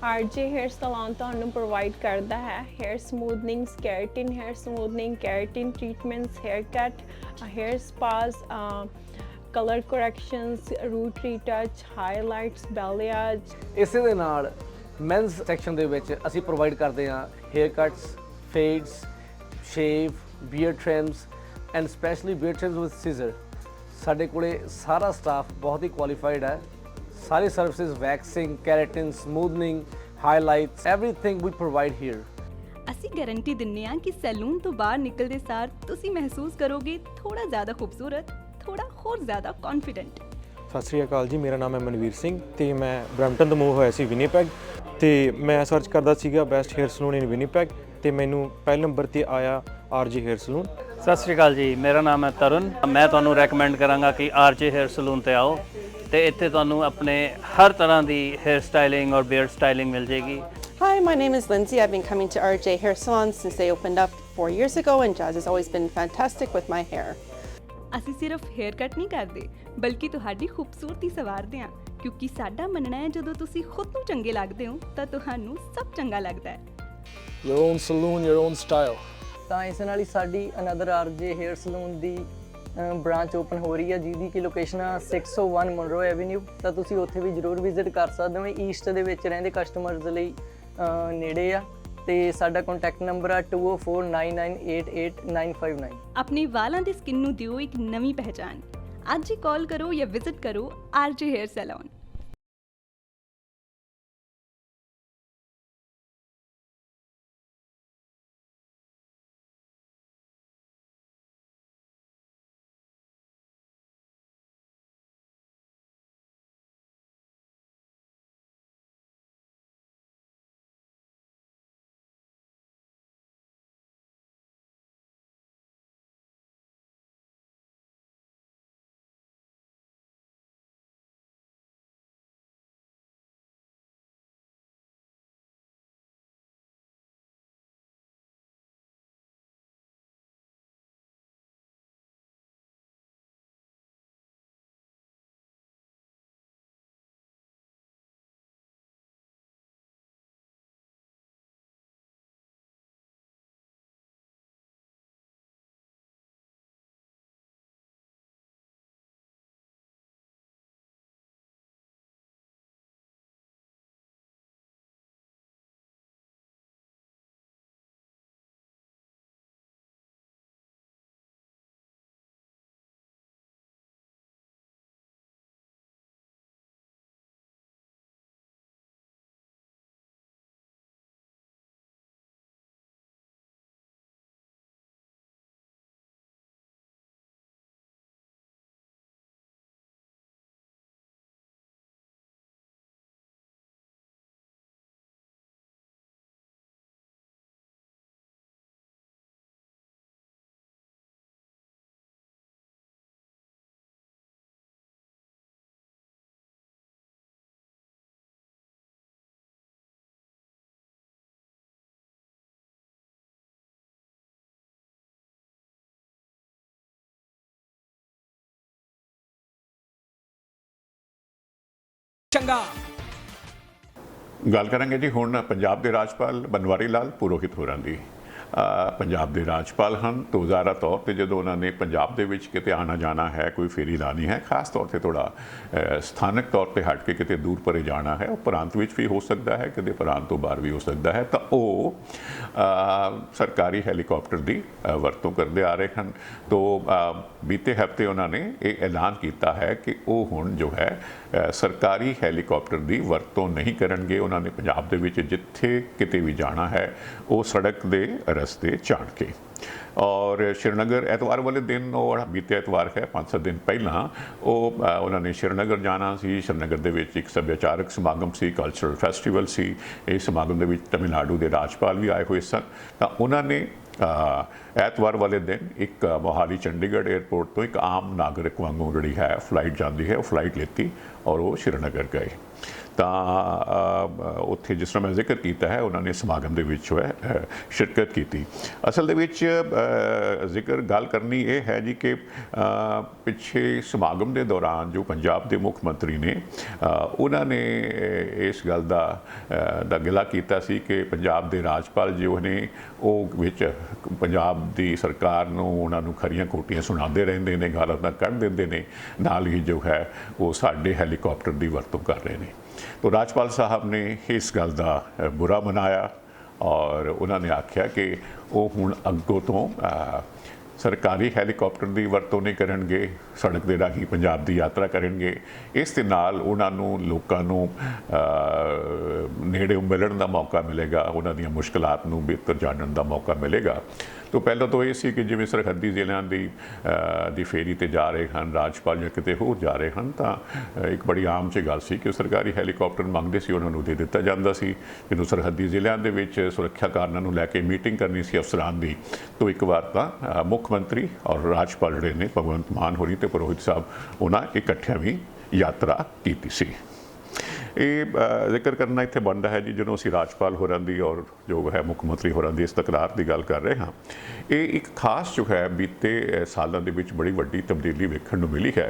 RJ Hair Salon ਤੁਹਾਨੂੰ ਪ੍ਰੋਵਾਈਡ ਕਰਦਾ ਹੈ hair smoothing, keratin hair smoothing, keratin treatments, hair cut, hair spas, colour corrections, root retouch, highlights, balayage. ਇਸੇ ਦੇ ਨਾਲ ਮੈਨਸ ਸੈਕਸ਼ਨ ਦੇ ਵਿੱਚ ਅਸੀਂ ਪ੍ਰੋਵਾਈਡ ਕਰਦੇ ਹਾਂ hair cuts, fades, shave, beard trims and specially beard trims with scissor. ਸਾਡੇ ਕੋਲੇ ਸਾਰਾ ਸਟਾਫ ਬਹੁਤ ਹੀ ਕੁਆਲੀਫਾਈਡ ਹੈ। ਸਾਰੀ services waxing, keratin, smoothing, highlights, everything ਵੀ ਪ੍ਰੋਵਾਈਡ ਹੇਅਰ। ਅਸੀਂ ਗਾਰੰਟੀ ਦਿੰਦੇ ਹਾਂ ਕਿ ਸੈਲੂਨ ਤੋਂ ਬਾਹਰ ਨਿਕਲਦੇ ਸਾਰ ਤੁਸੀਂ ਮਹਿਸੂਸ ਕਰੋਗੇ ਥੋੜਾ ਜ਼ਿਆਦਾ ਖੂਬਸੂਰਤ, ਥੋੜਾ ਹੋਰ ਜ਼ਿਆਦਾ ਕੌਨਫੀਡੈਂਟ। ਸਤਿ ਸ਼੍ਰੀ ਅਕਾਲ ਜੀ, ਮੇਰਾ ਨਾਮ ਹੈ ਮਨਵੀਰ ਸਿੰਘ ਤੇ ਮੈਂ ਬਰੈਂਪਟਨ ਤੋਂ ਮੂਵ ਹੋਇਆ ਸੀ ਵਿਨੀਪੈਗ ਤੇ ਮੈਂ ਸਰਚ ਕਰਦਾ ਸੀਗਾ ਬੈਸਟ ਹੇਅਰ ਸਲੂਨ ਇਨ ਵਿਨੀਪੈਗ ਤੇ ਮੈਨੂੰ ਪਹਿਲੇ ਨੰਬਰ ਤੇ ਆਇਆ RJ ਹੇਅਰ ਸਲੂਨ। ਸਤਿ ਸ਼੍ਰੀ ਅਕਾਲ ਜੀ, ਮੇਰਾ ਨਾਮ ਹੈ ਤਰੁਣ। ਮੈਂ ਤੁਹਾਨੂੰ ਰეკਮੈਂਡ ਕਰਾਂਗਾ ਕਿ RJ ਹੇਅਰ ਸਲੂਨ ਤੇ ਆਓ ਤੇ ਇੱਥੇ ਤੁਹਾਨੂੰ ਆਪਣੇ ਹਰ ਤਰ੍ਹਾਂ ਦੀ ਹੇਅਰ ਸਟਾਈਲਿੰਗ ਔਰ ਬੀਅਰਡ ਸਟਾਈਲਿੰਗ ਮਿਲ ਜੇਗੀ। Hi, my name is Lindsay. I've been coming to RJ Hair Salon since they opened up 4 years ago, and Jazz has always been fantastic with my hair. ਅਸੀਂ ਸਿਰਫ hair cut ਨਹੀਂ ਕਰਦੇ ਬਲਕਿ ਤੁਹਾਡੀ ਖੂਬਸੂਰਤੀ ਸੰਵਾਰਦੇ ਹਾਂ, ਕਿਉਂਕਿ ਸਾਡਾ ਮੰਨਣਾ ਹੈ ਜਦੋਂ ਤੁਸੀਂ ਖੁਦ ਨੂੰ ਚੰਗੇ ਲੱਗਦੇ ਹੋ ਤਾਂ ਤੁਹਾਨੂੰ ਸਭ ਚੰਗਾ ਲੱਗਦਾ ਹੈ। Your own saloon, your own style. ਤਾਂ ਇਸ ਨਾਲ ਹੀ ਸਾਡੀ ਅਨਦਰ RJ ਹੇਅਰ ਸਲੂਨ ਦੀ ਬ੍ਰਾਂਚ ਓਪਨ ਹੋ ਰਹੀ ਹੈ ਜਿਹਦੀ ਕਿ ਲੋਕੇਸ਼ਨ ਆ 601 ਮਨਰੋ ਐਵੇਨਿਊ। ਤਾਂ ਤੁਸੀਂ ਉੱਥੇ ਵੀ ਜ਼ਰੂਰ ਵਿਜ਼ਿਟ ਕਰ ਸਕਦੇ ਹੋ। ਈਸਟ ਦੇ ਵਿੱਚ ਰਹਿੰਦੇ ਕਸਟਮਰਸ ਲਈ ਨੇੜੇ ਆ ਤੇ ਸਾਡਾ ਕੰਟੈਕਟ ਨੰਬਰ ਆ 2049988959। ਆਪਣੇ ਵਾਲਾਂ ਦੇ ਸਕਿਨ ਨੂੰ ਦਿਓ ਇੱਕ ਨਵੀਂ ਪਹਿਚਾਨ। ਅੱਜ ਹੀ ਕਾਲ ਕਰੋ ਜਾਂ ਵਿਜ਼ਿਟ ਕਰੋ RJ ਹੇਅਰ ਸੈਲੂਨ। ਚੰਗਾ। ਗੱਲ ਕਰਾਂਗੇ ਜੀ ਹੁਣ ਪੰਜਾਬ ਦੇ ਰਾਜਪਾਲ ਬਨਵਾਰੀ ਲਾਲ ਪੁਰੋਹਿਤ ਹੋਰਾਂ ਦੀ। ਪੰਜਾਬ ਦੇ ਰਾਜਪਾਲ ਹਨ। ਤੋਂ ਜ਼ਾਹਰਾ ਤੌਰ ਤੇ ਜਦੋਂ ਉਹਨਾਂ ਨੇ ਪੰਜਾਬ ਦੇ ਵਿੱਚ ਕਿਤੇ ਆਣਾ ਜਾਣਾ ਹੈ, ਕੋਈ ਫੇਰੀ ਲਾਣੀ ਹੈ, ਖਾਸ ਤੌਰ ਤੇ ਥੋੜਾ ਸਥਾਨਕ ਤੌਰ ਤੇ ਹਟ ਕੇ ਕਿਤੇ ਦੂਰ ਪਰੇ ਜਾਣਾ ਹੈ, ਉਹ ਪ੍ਰਾਂਤ ਵਿੱਚ ਵੀ ਹੋ ਸਕਦਾ ਹੈ, ਕਿਤੇ ਪ੍ਰਾਂਤ ਤੋਂ ਬਾਹਰ ਵੀ ਹੋ ਸਕਦਾ ਹੈ, ਤਾਂ ਉਹ ਸਰਕਾਰੀ ਹੈਲੀਕਾਪਟਰ ਦੀ ਵਰਤੋਂ ਕਰਦੇ ਆ ਰਹੇ ਹਨ। ਤੋਂ ਬੀਤੇ ਹਫ਼ਤੇ ਉਹਨਾਂ ਨੇ ਇਹ ਐਲਾਨ ਕੀਤਾ ਹੈ ਕਿ ਉਹ ਹੁਣ ਜੋ ਹੈ ਸਰਕਾਰੀ ਹੈਲੀਕਾਪਟਰ ਦੀ ਵਰਤੋਂ ਨਹੀਂ ਕਰਨਗੇ। ਉਹਨਾਂ ਨੇ ਪੰਜਾਬ ਦੇ ਵਿੱਚ ਜਿੱਥੇ ਕਿਤੇ ਵੀ ਜਾਣਾ ਹੈ ਉਹ ਸੜਕ ਦੇ ਰਸਤੇ ਝਾੜ ਕੇ। ਔਰ ਸ਼੍ਰੀਨਗਰ ਐਤਵਾਰ ਵਾਲੇ ਦਿਨ, ਉਹ ਬੀਤੇ ਐਤਵਾਰ ਹੈ 5-7 ਦਿਨ ਪਹਿਲਾਂ, ਉਹਨਾਂ ਨੇ ਸ਼੍ਰੀਨਗਰ ਜਾਣਾ ਸੀ। ਸ਼੍ਰੀਨਗਰ ਦੇ ਵਿੱਚ ਇੱਕ ਸੱਭਿਆਚਾਰਕ ਸਮਾਗਮ ਸੀ, ਕਲਚਰਲ ਫੈਸਟੀਵਲ ਸੀ। ਇਸ ਸਮਾਗਮ ਦੇ ਵਿੱਚ ਤਮਿਲਨਾਡੂ ਦੇ ਰਾਜਪਾਲ ਵੀ ਆਏ ਹੋਏ ਸਨ। ਤਾਂ ਉਹਨਾਂ ਨੇ ਐਤਵਾਰ ਵਾਲੇ ਦਿਨ ਇੱਕ ਮੋਹਾਲੀ ਚੰਡੀਗੜ੍ਹ ਏਅਰਪੋਰਟ ਤੋਂ ਇੱਕ ਆਮ ਨਾਗਰਿਕ ਵਾਂਗੂ ਜਿਹੜੀ ਹੈ ਫਲਾਈਟ ਜਾਂਦੀ ਹੈ, ਉਹ ਫਲਾਈਟ ਲਿੱਤੀ ਔਰ ਉਹ ਸ਼੍ਰੀਨਗਰ ਗਏ। ਤਾਂ ਉੱਥੇ ਜਿਸ ਤਰ੍ਹਾਂ ਮੈਂ ਜ਼ਿਕਰ ਕੀਤਾ ਹੈ, ਉਹਨਾਂ ਨੇ ਸਮਾਗਮ ਦੇ ਵਿੱਚ ਜੋ ਹੈ ਸ਼ਿਰਕਤ ਕੀਤੀ। ਅਸਲ ਦੇ ਵਿੱਚ ਜ਼ਿਕਰ ਗੱਲ ਕਰਨੀ ਇਹ ਹੈ ਜੀ ਕਿ ਪਿੱਛੇ ਸਮਾਗਮ ਦੇ ਦੌਰਾਨ ਜੋ ਪੰਜਾਬ ਦੇ ਮੁੱਖ ਮੰਤਰੀ ਨੇ, ਉਹਨਾਂ ਨੇ ਇਸ ਗੱਲ ਦਾ ਗਿਲਾ ਕੀਤਾ ਸੀ ਕਿ ਪੰਜਾਬ ਦੇ ਰਾਜਪਾਲ ਜੋ ਨੇ ਉਹ ਵਿੱਚ ਪੰਜਾਬ ਦੀ ਸਰਕਾਰ ਨੂੰ, ਉਹਨਾਂ ਨੂੰ ਖਰੀਆਂ ਖੋਟੀਆਂ ਸੁਣਾਉਂਦੇ ਰਹਿੰਦੇ ਨੇ, ਗਾਲਾਂ ਤਾਂ ਕੱਢ ਦਿੰਦੇ ਨੇ, ਨਾਲ ਹੀ ਜੋ ਹੈ ਉਹ ਸਾਡੇ ਹੈਲੀਕਾਪਟਰ ਦੀ ਵਰਤੋਂ ਕਰ ਰਹੇ ਨੇ। तो राजपाल साहब ने इस गल का बुरा मनाया और उन्होंने आख्या कि वो हुण अगों तो सरकारी हैलीकाप्टर की वरतों नहीं करनगे, सड़क के राही पंजाब की यात्रा करेंगे। इस दे नाल उन्हां नूं लोकां नूं नेड़े मिलण का मौका मिलेगा, उन्हां दीयां मुश्किलात नूं बेहतर जानण का मौका मिलेगा। तो पहला तो ये सी कि जिवें सरहदी जिलों की फेरी ते जा रहे हैं राजपाल या किते होर जा रहे हैं, तो एक बड़ी आम जी गल सी कि सरकारी हैलीकाप्टर मंगते सी, उन्होंने दे दिता जाता सी। जो सरहदी जिलों के विच सुरक्षा कारणों नूं लैके मीटिंग करनी सी अफसरान की, तो एक बार तो मुख्यमंत्री और राजपाल जिहड़े ने भगवंत मान होरी ते पुरोहित साहब उन्हें इकट्ठियां भी यात्रा की सी। ये जिक्र करना इत्थे बनता है जी, जो असीं राजपाल होरां दी और जो है मुख मंत्री होरां दी इस तकरार की गल कर रहे हाँ, ये एक खास जो है बीते सालों के विच बड़ी वड्डी तब्दीली वेखण नूं मिली है।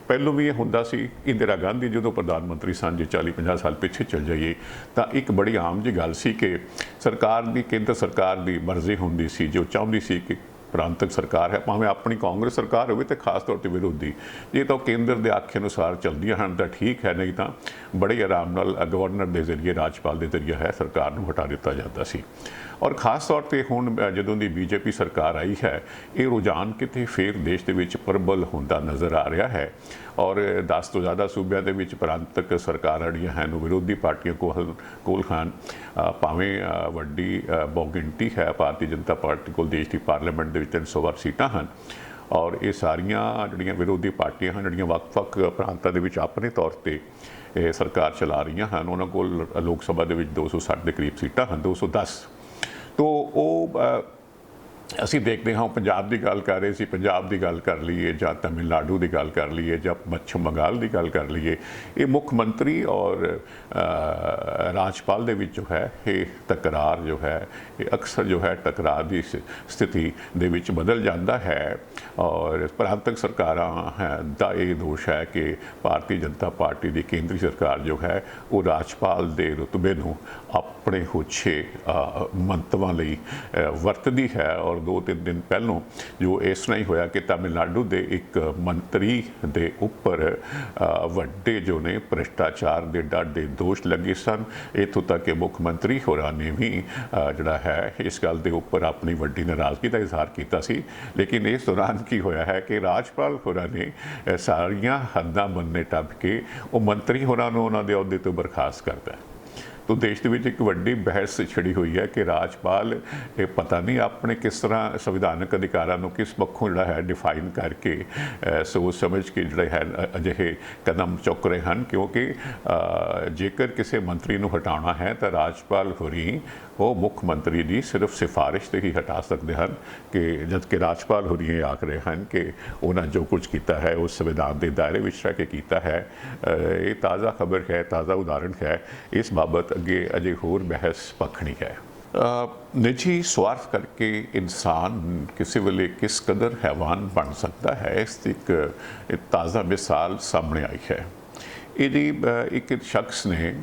पहलों भी ये हुंदा सी, इंदिरा गांधी जो प्रधानमंत्री सन, जे 40-50 साल पिछे चल जाइए, तो एक बड़ी आम जी गल सी कि सरकार की, केंद्र सरकार की मर्जी हुंदी सी, जो चाहुंदी सी कि प्रांतक सरकार है, भावें अपनी कांग्रेस सरकार हो तो खास तौर पर विरोधी, ये तो केंद्र के आखे अनुसार चलदियां हैं तो ठीक है, नहीं तो बड़े आराम नाल गवर्नर के जरिए, राजपाल के जरिए है सरकार नूं हटा दिता जाता सी। और खास तौर पर हुण जदों दी बीजेपी सरकार आई है, ये रुझान किते फिर देश के विच प्रबल होंदा नज़र आ रहा है। और 10 तो ज़्यादा सूबे के विच प्रांतक सरकार जिहड़ियां हैं विरोधी पार्टियों कोल खान, भावें वड्डी बहुगिणती है भारतीय जनता पार्टी को देश की पार्लीमेंट के 300 सीटां हैं, और ये सारियां जिहड़ियां विरोधी पार्टियां हैं, जिहड़ियां वख-वख प्रांतां दे विच अपने तौर पर सरकार चला रही हैं, उन्हां कोल लोक सभा दे विच 260 के करीब सीटां हैं, 210। तो वो ਅਸੀਂ देखते हाँ पंजाब की गल कर रहे सी, पंजाब की गल कर लीए या तमिलनाडु की गल कर लीए या पश्चिम बंगाल की गल कर लीए, ये मुख्य मंत्री और राजपाल दे विच जो है ये तकरार जो है ये अक्सर जो है टकरार की स्थिति दे विच बदल जाता है। और प्रांतक सरकारां दा ये दोष है कि भारतीय जनता पार्टी की केंद्रीय सरकार जो है वो राजपाल के रुतबे नूं अपने होछे मंतवां लई वरतदी है। और 2-3 दिन पहलों जो इस तरह ही होया कि तमिलनाडु के एक मंत्री के उपर वड्डे जो ने भ्रष्टाचार के डाढे दोष लगे सन, इत्थों तक कि मुख्यमंत्री होरां ने भी जिहड़ा है इस गल के उपर अपनी वड्डी नाराज़गी का इजहार किया सी। लेकिन इस दौरान की होया है कि राजपाल होरां ने सारियां हद्दां बनने टप के वो मंत्री होरां नूं उन्हां दे अहुदे तो बर्खास्त करता है। तो देश के विच एक वड्डी बहस छिड़ी हुई है कि राजपाल ये पता नहीं अपने किस तरह संविधानक अधिकारां नूं किस पक्षों जिहड़ा है डिफाइन करके सोच समझ के जिहड़े है अजिहे कदम चुक रहे हैं, क्योंकि जेकर किसी मंत्री नूं हटाउणा है तो राजपाल होरी वो मुख्य मंत्री की सिर्फ सिफारिश से ही हटा सकते हैं, कि जबकि राजपाल होरी ये आख रहे हैं कि उन्होंने जो कुछ किया है उस संविधान के दायरे में रह के किया है। ये ताज़ा खबर है, ताज़ा उदाहरण है, इस बाबत अगे अजे होर बहस पखनी है। निजी स्वार्थ करके इंसान किसी वेले किस कदर हैवान बन सकता है, इसकी एक ताज़ा मिसाल सामने आई है। ਇਹਦੀ ਇੱਕ ਸ਼ਖਸ ਨੇ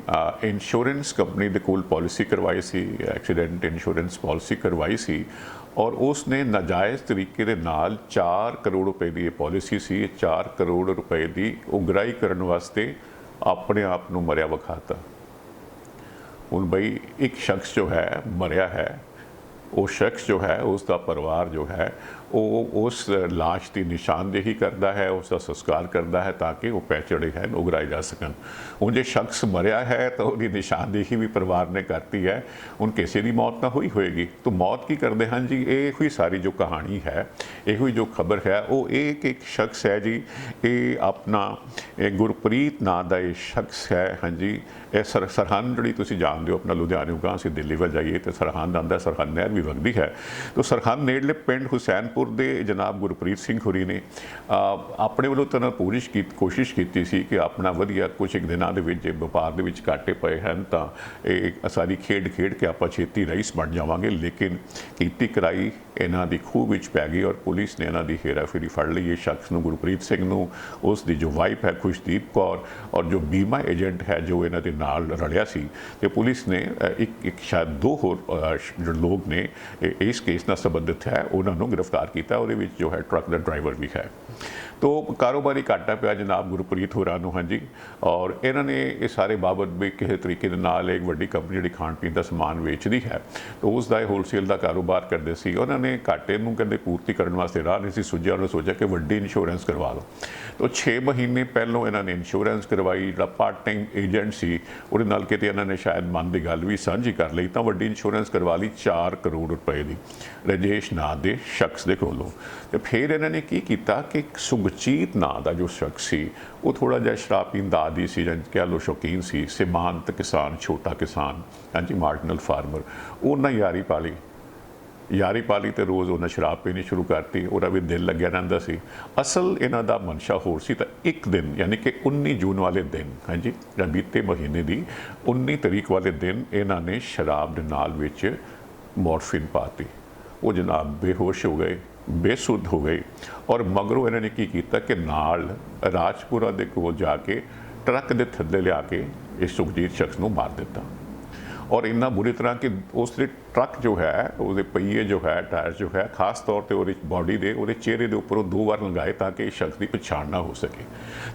ਇੰਸ਼ੋਰੈਂਸ ਕੰਪਨੀ ਦੇ ਕੋਲ ਪਾਲਿਸੀ ਕਰਵਾਈ ਸੀ, ਐਕਸੀਡੈਂਟ ਇੰਸ਼ੋਰੈਂਸ ਪਾਲਿਸੀ ਕਰਵਾਈ ਸੀ, ਔਰ ਉਸ ਨੇ ਨਾਜਾਇਜ਼ ਤਰੀਕੇ ਦੇ ਨਾਲ 4 ਕਰੋੜ ਰੁਪਏ ਦੀ ਇਹ ਪਾਲਿਸੀ ਸੀ, 4 ਕਰੋੜ ਰੁਪਏ ਦੀ ਉਗਰਾਈ ਕਰਨ ਵਾਸਤੇ ਆਪਣੇ ਆਪ ਨੂੰ ਮਰਿਆ ਵਿਖਾਤਾ। ਹੁਣ ਬਈ ਇੱਕ ਸ਼ਖਸ ਜੋ ਹੈ ਮਰਿਆ ਹੈ, ਉਹ ਸ਼ਖਸ ਜੋ ਹੈ ਉਸ ਦਾ ਪਰਿਵਾਰ ਜੋ ਹੈ ਉਹ ਉਸ ਲਾਸ਼ ਦੀ ਨਿਸ਼ਾਨਦੇਹੀ ਕਰਦਾ ਹੈ, ਉਸ ਦਾ ਸੰਸਕਾਰ ਕਰਦਾ ਹੈ ਤਾਂ ਕਿ ਉਹ ਪੈਸੇ ਜਿਹੜੇ ਹਨ ਉਗਰਾਏ ਜਾ ਸਕਣ। ਹੁਣ ਜੇ ਸ਼ਖਸ ਮਰਿਆ ਹੈ ਤਾਂ ਉਹਦੀ ਨਿਸ਼ਾਨਦੇਹੀ ਵੀ ਪਰਿਵਾਰ ਨੇ ਕਰਤੀ ਹੈ। ਹੁਣ ਕਿਸੇ ਦੀ ਮੌਤ ਨਾ ਹੋਈ ਹੋਏਗੀ ਤਾਂ ਮੌਤ ਕੀ ਕਰਦੇ ਹਨ ਜੀ? ਇਹ ਹੀ ਸਾਰੀ ਜੋ ਕਹਾਣੀ ਹੈ, ਇਹੋ ਹੀ ਜੋ ਖਬਰ ਹੈ, ਉਹ ਇੱਕ ਸ਼ਖਸ ਹੈ ਜੀ। ਇਹ ਆਪਣਾ ਗੁਰਪ੍ਰੀਤ ਨਾਂ ਦਾ ਇਹ ਸ਼ਖਸ ਹੈ। ਹਾਂਜੀ, ਇਹ ਸਰਹੰਦ ਜਿਹੜੀ ਤੁਸੀਂ ਜਾਣਦੇ ਹੋ, ਆਪਣਾ ਲੁਧਿਆਣੇ ਗਾਂ ਅਸੀਂ ਦਿੱਲੀ ਵੱਲ ਜਾਈਏ ਤਾਂ ਸਰਹੰਦ ਆਉਂਦਾ, ਸਰਹੰਦ ਨਹਿਰ ਵੀ ਵਗਦੀ ਹੈ। ਤਾਂ ਸਰਹੰਦ ਨੇੜਲੇ ਪਿੰਡ ਹੁਸੈਨਪੁਰ ਦੇ ਜਨਾਬ ਗੁਰਪ੍ਰੀਤ ਸਿੰਘ ਹੋਰੀ ਨੇ ਆਪਣੇ ਵੱਲੋਂ ਤਾਂ ਕੋਸ਼ਿਸ਼ ਕੀਤੀ ਸੀ ਕਿ ਆਪਣਾ ਵਧੀਆ ਕੁਝ ਇੱਕ ਦਿਨਾਂ ਦੇ ਵਿੱਚ ਵਪਾਰ ਦੇ ਵਿੱਚ ਘਾਟੇ ਪਏ ਹਨ ਤਾਂ ਇਹ ਸਾਰੀ ਖੇਡ ਕੇ ਆਪਾਂ ਛੇਤੀ ਰਈਸ ਬਣ ਜਾਵਾਂਗੇ, ਲੇਕਿਨ ਕੀਤੀ ਕਰਾਈ ਇਹਨਾਂ ਦੀ ਖੂਹ ਵਿੱਚ ਪੈ ਗਈ ਔਰ ਪੁਲਿਸ ਨੇ ਇਹਨਾਂ ਦੀ ਹੇਰਾਫੇਰੀ ਫੜ ਲਈ। ਇਹ ਸ਼ਖਸ ਨੂੰ, ਗੁਰਪ੍ਰੀਤ ਸਿੰਘ ਨੂੰ, ਉਸ ਦੀ ਜੋ ਵਾਈਫ ਹੈ ਖੁਸ਼ਦੀਪ ਕੌਰ ਔਰ ਜੋ ਬੀਮਾ ਏਜੰਟ ਹੈ ਜੋ ਇਹਨਾਂ ਦੇ ਨਾਲ ਰਲਿਆ ਸੀ, ਤੇ ਪੁਲਿਸ ਨੇ ਇੱਕ ਸ਼ਾਇਦ 2 ਹੋਰ ਜੋ ਲੋਕ ਨੇ ਇਸ ਕੇਸ ਨਾਲ ਸੰਬੰਧਿਤ ਹੈ ਉਹਨਾਂ ਨੂੰ ਗ੍ਰਿਫਤਾਰ ਕੀਤਾ। ਉਹਦੇ ਵਿੱਚ ਜੋ ਹੈ ਟਰੱਕ ਦਾ ਡਰਾਈਵਰ ਵੀ ਹੈ। ਤੋ ਕਾਰੋਬਾਰੀ ਘਾਟਾ ਪਿਆ ਜਨਾਬ ਗੁਰਪ੍ਰੀਤ ਹੋਰਾਂ ਨੂੰ। ਹਾਂਜੀ, ਔਰ ਇਹਨਾਂ ਨੇ ਇਹ ਸਾਰੇ ਬਾਬਤ ਵੀ ਕਿਸੇ ਤਰੀਕੇ ਦੇ ਨਾਲ ਇੱਕ ਵੱਡੀ ਕੰਪਨੀ ਜਿਹੜੀ ਖਾਣ ਪੀਣ ਦਾ ਸਮਾਨ ਵੇਚਦੀ ਹੈ ਤਾਂ ਉਸ ਦਾ ਹੋਲਸੇਲ ਦਾ ਕਾਰੋਬਾਰ ਕਰਦੇ ਸੀ। ਉਹਨਾਂ ਨੇ ਘਾਟੇ ਨੂੰ ਕਹਿੰਦੇ ਪੂਰਤੀ ਕਰਨ ਵਾਸਤੇ ਰਾਹ ਨਹੀਂ ਸੀ ਸੁਝਿਆ। ਉਹਨਾਂ ਸੋਚਿਆ ਕਿ ਵੱਡੀ ਇੰਸ਼ੋਰੈਂਸ ਕਰਵਾ ਲਓ। ਤਾਂ 6 ਮਹੀਨੇ ਪਹਿਲੋਂ ਇਹਨਾਂ ਨੇ ਇੰਸ਼ੋਰੈਂਸ ਕਰਵਾਈ। ਜਿਹੜਾ ਪਾਰਟ ਟਾਈਮ ਏਜੰਟ ਸੀ ਉਹਦੇ ਨਾਲ ਕਿਤੇ ਇਹਨਾਂ ਨੇ ਸ਼ਾਇਦ ਮਨ ਦੀ ਗੱਲ ਵੀ ਸਾਂਝੀ ਕਰ ਲਈ ਤਾਂ ਵੱਡੀ ਇੰਸ਼ੋਰੈਂਸ ਕਰਵਾ ਲਈ 4 ਕਰੋੜ ਰੁਪਏ ਦੀ ਰਾਜੇਸ਼ ਨਾਂ ਦੇ ਸ਼ਖਸ ਦੇ ਕੋਲੋਂ। ਤੇ ਫਿਰ ਇਹਨਾਂ ਨੇ ਕੀ ਕੀਤਾ ਕਿ ਸੁਖਜੀਤ ਨਾਂ ਦਾ ਜੋ ਸ਼ਖਸ ਸੀ ਉਹ ਥੋੜਾ ਜਿਹਾ ਸ਼ਰਾਬ ਪੀਣ ਦਾ ਆਦੀ ਸੀ, ਜਾਂ ਕਹਿ ਲਓ ਸ਼ੌਕੀਨ ਸੀ, ਸੀਮਾਂਤ ਕਿਸਾਨ, ਛੋਟਾ ਕਿਸਾਨ, ਹਾਂਜੀ ਮਾਰਜਨਲ ਫਾਰਮਰ। ਉਹਨਾਂ ਯਾਰੀ ਪਾਲੀ ਤੇ ਰੋਜ਼ ਉਹਨਾਂ ਸ਼ਰਾਬ ਪੀਣੀ ਸ਼ੁਰੂ ਕਰਤੀ। ਉਹਦਾ ਵੀ ਦਿਲ ਲੱਗਿਆ ਰਹਿੰਦਾ ਸੀ। ਅਸਲ ਇਹਨਾਂ ਦਾ ਮਨਸ਼ਾ ਹੋਰ ਸੀ। ਤਾਂ ਇੱਕ ਦਿਨ ਯਾਨੀ ਕਿ 19 ਜੂਨ ਵਾਲੇ ਦਿਨ, ਹਾਂਜੀ ਜਾਂ ਬੀਤੇ ਮਹੀਨੇ ਦੀ 19 ਤਰੀਕ ਵਾਲੇ ਦਿਨ ਇਹਨਾਂ ਨੇ ਸ਼ਰਾਬ ਦੇ ਨਾਲ ਵਿੱਚ ਮੋਰਫਿਨ ਪਾਤੀ। ਉਹ ਜਨਾਬ ਬੇਹੋਸ਼ ਹੋ ਗਏ, ਬੇਸੁੱਧ ਹੋ ਗਏ ਔਰ ਮਗਰੋਂ ਇਹਨਾਂ ਨੇ ਕੀ ਕੀਤਾ ਕਿ ਨਾਲ ਰਾਜਪੁਰਾ ਦੇ ਕੋਲ ਜਾ ਕੇ ਟਰੱਕ ਦੇ ਥੱਲੇ ਲਿਆ ਕੇ ਇਸ ਸੁਖਜੀਤ ਸ਼ਖਸ ਨੂੰ ਮਾਰ ਦਿੱਤਾ। ਔਰ ਇੰਨਾ ਬੁਰੀ ਤਰ੍ਹਾਂ ਕਿ ਉਸ ਦੇ ਟਰੱਕ ਜੋ ਹੈ, ਉਹਦੇ ਪਹੀਏ ਜੋ ਹੈ, ਟਾਇਰ ਜੋ ਹੈ, ਖਾਸ ਤੌਰ ਤੇ ਉਹਦੀ ਬਾਡੀ ਦੇ, ਉਹਦੇ ਚਿਹਰੇ ਦੇ ਉੱਪਰੋਂ 2 ਵਾਰ ਲੰਘਾਏ ਤਾਂ ਕਿ ਇਸ ਸ਼ਖਸ ਦੀ ਪਛਾਣ ਨਾ ਹੋ ਸਕੇ।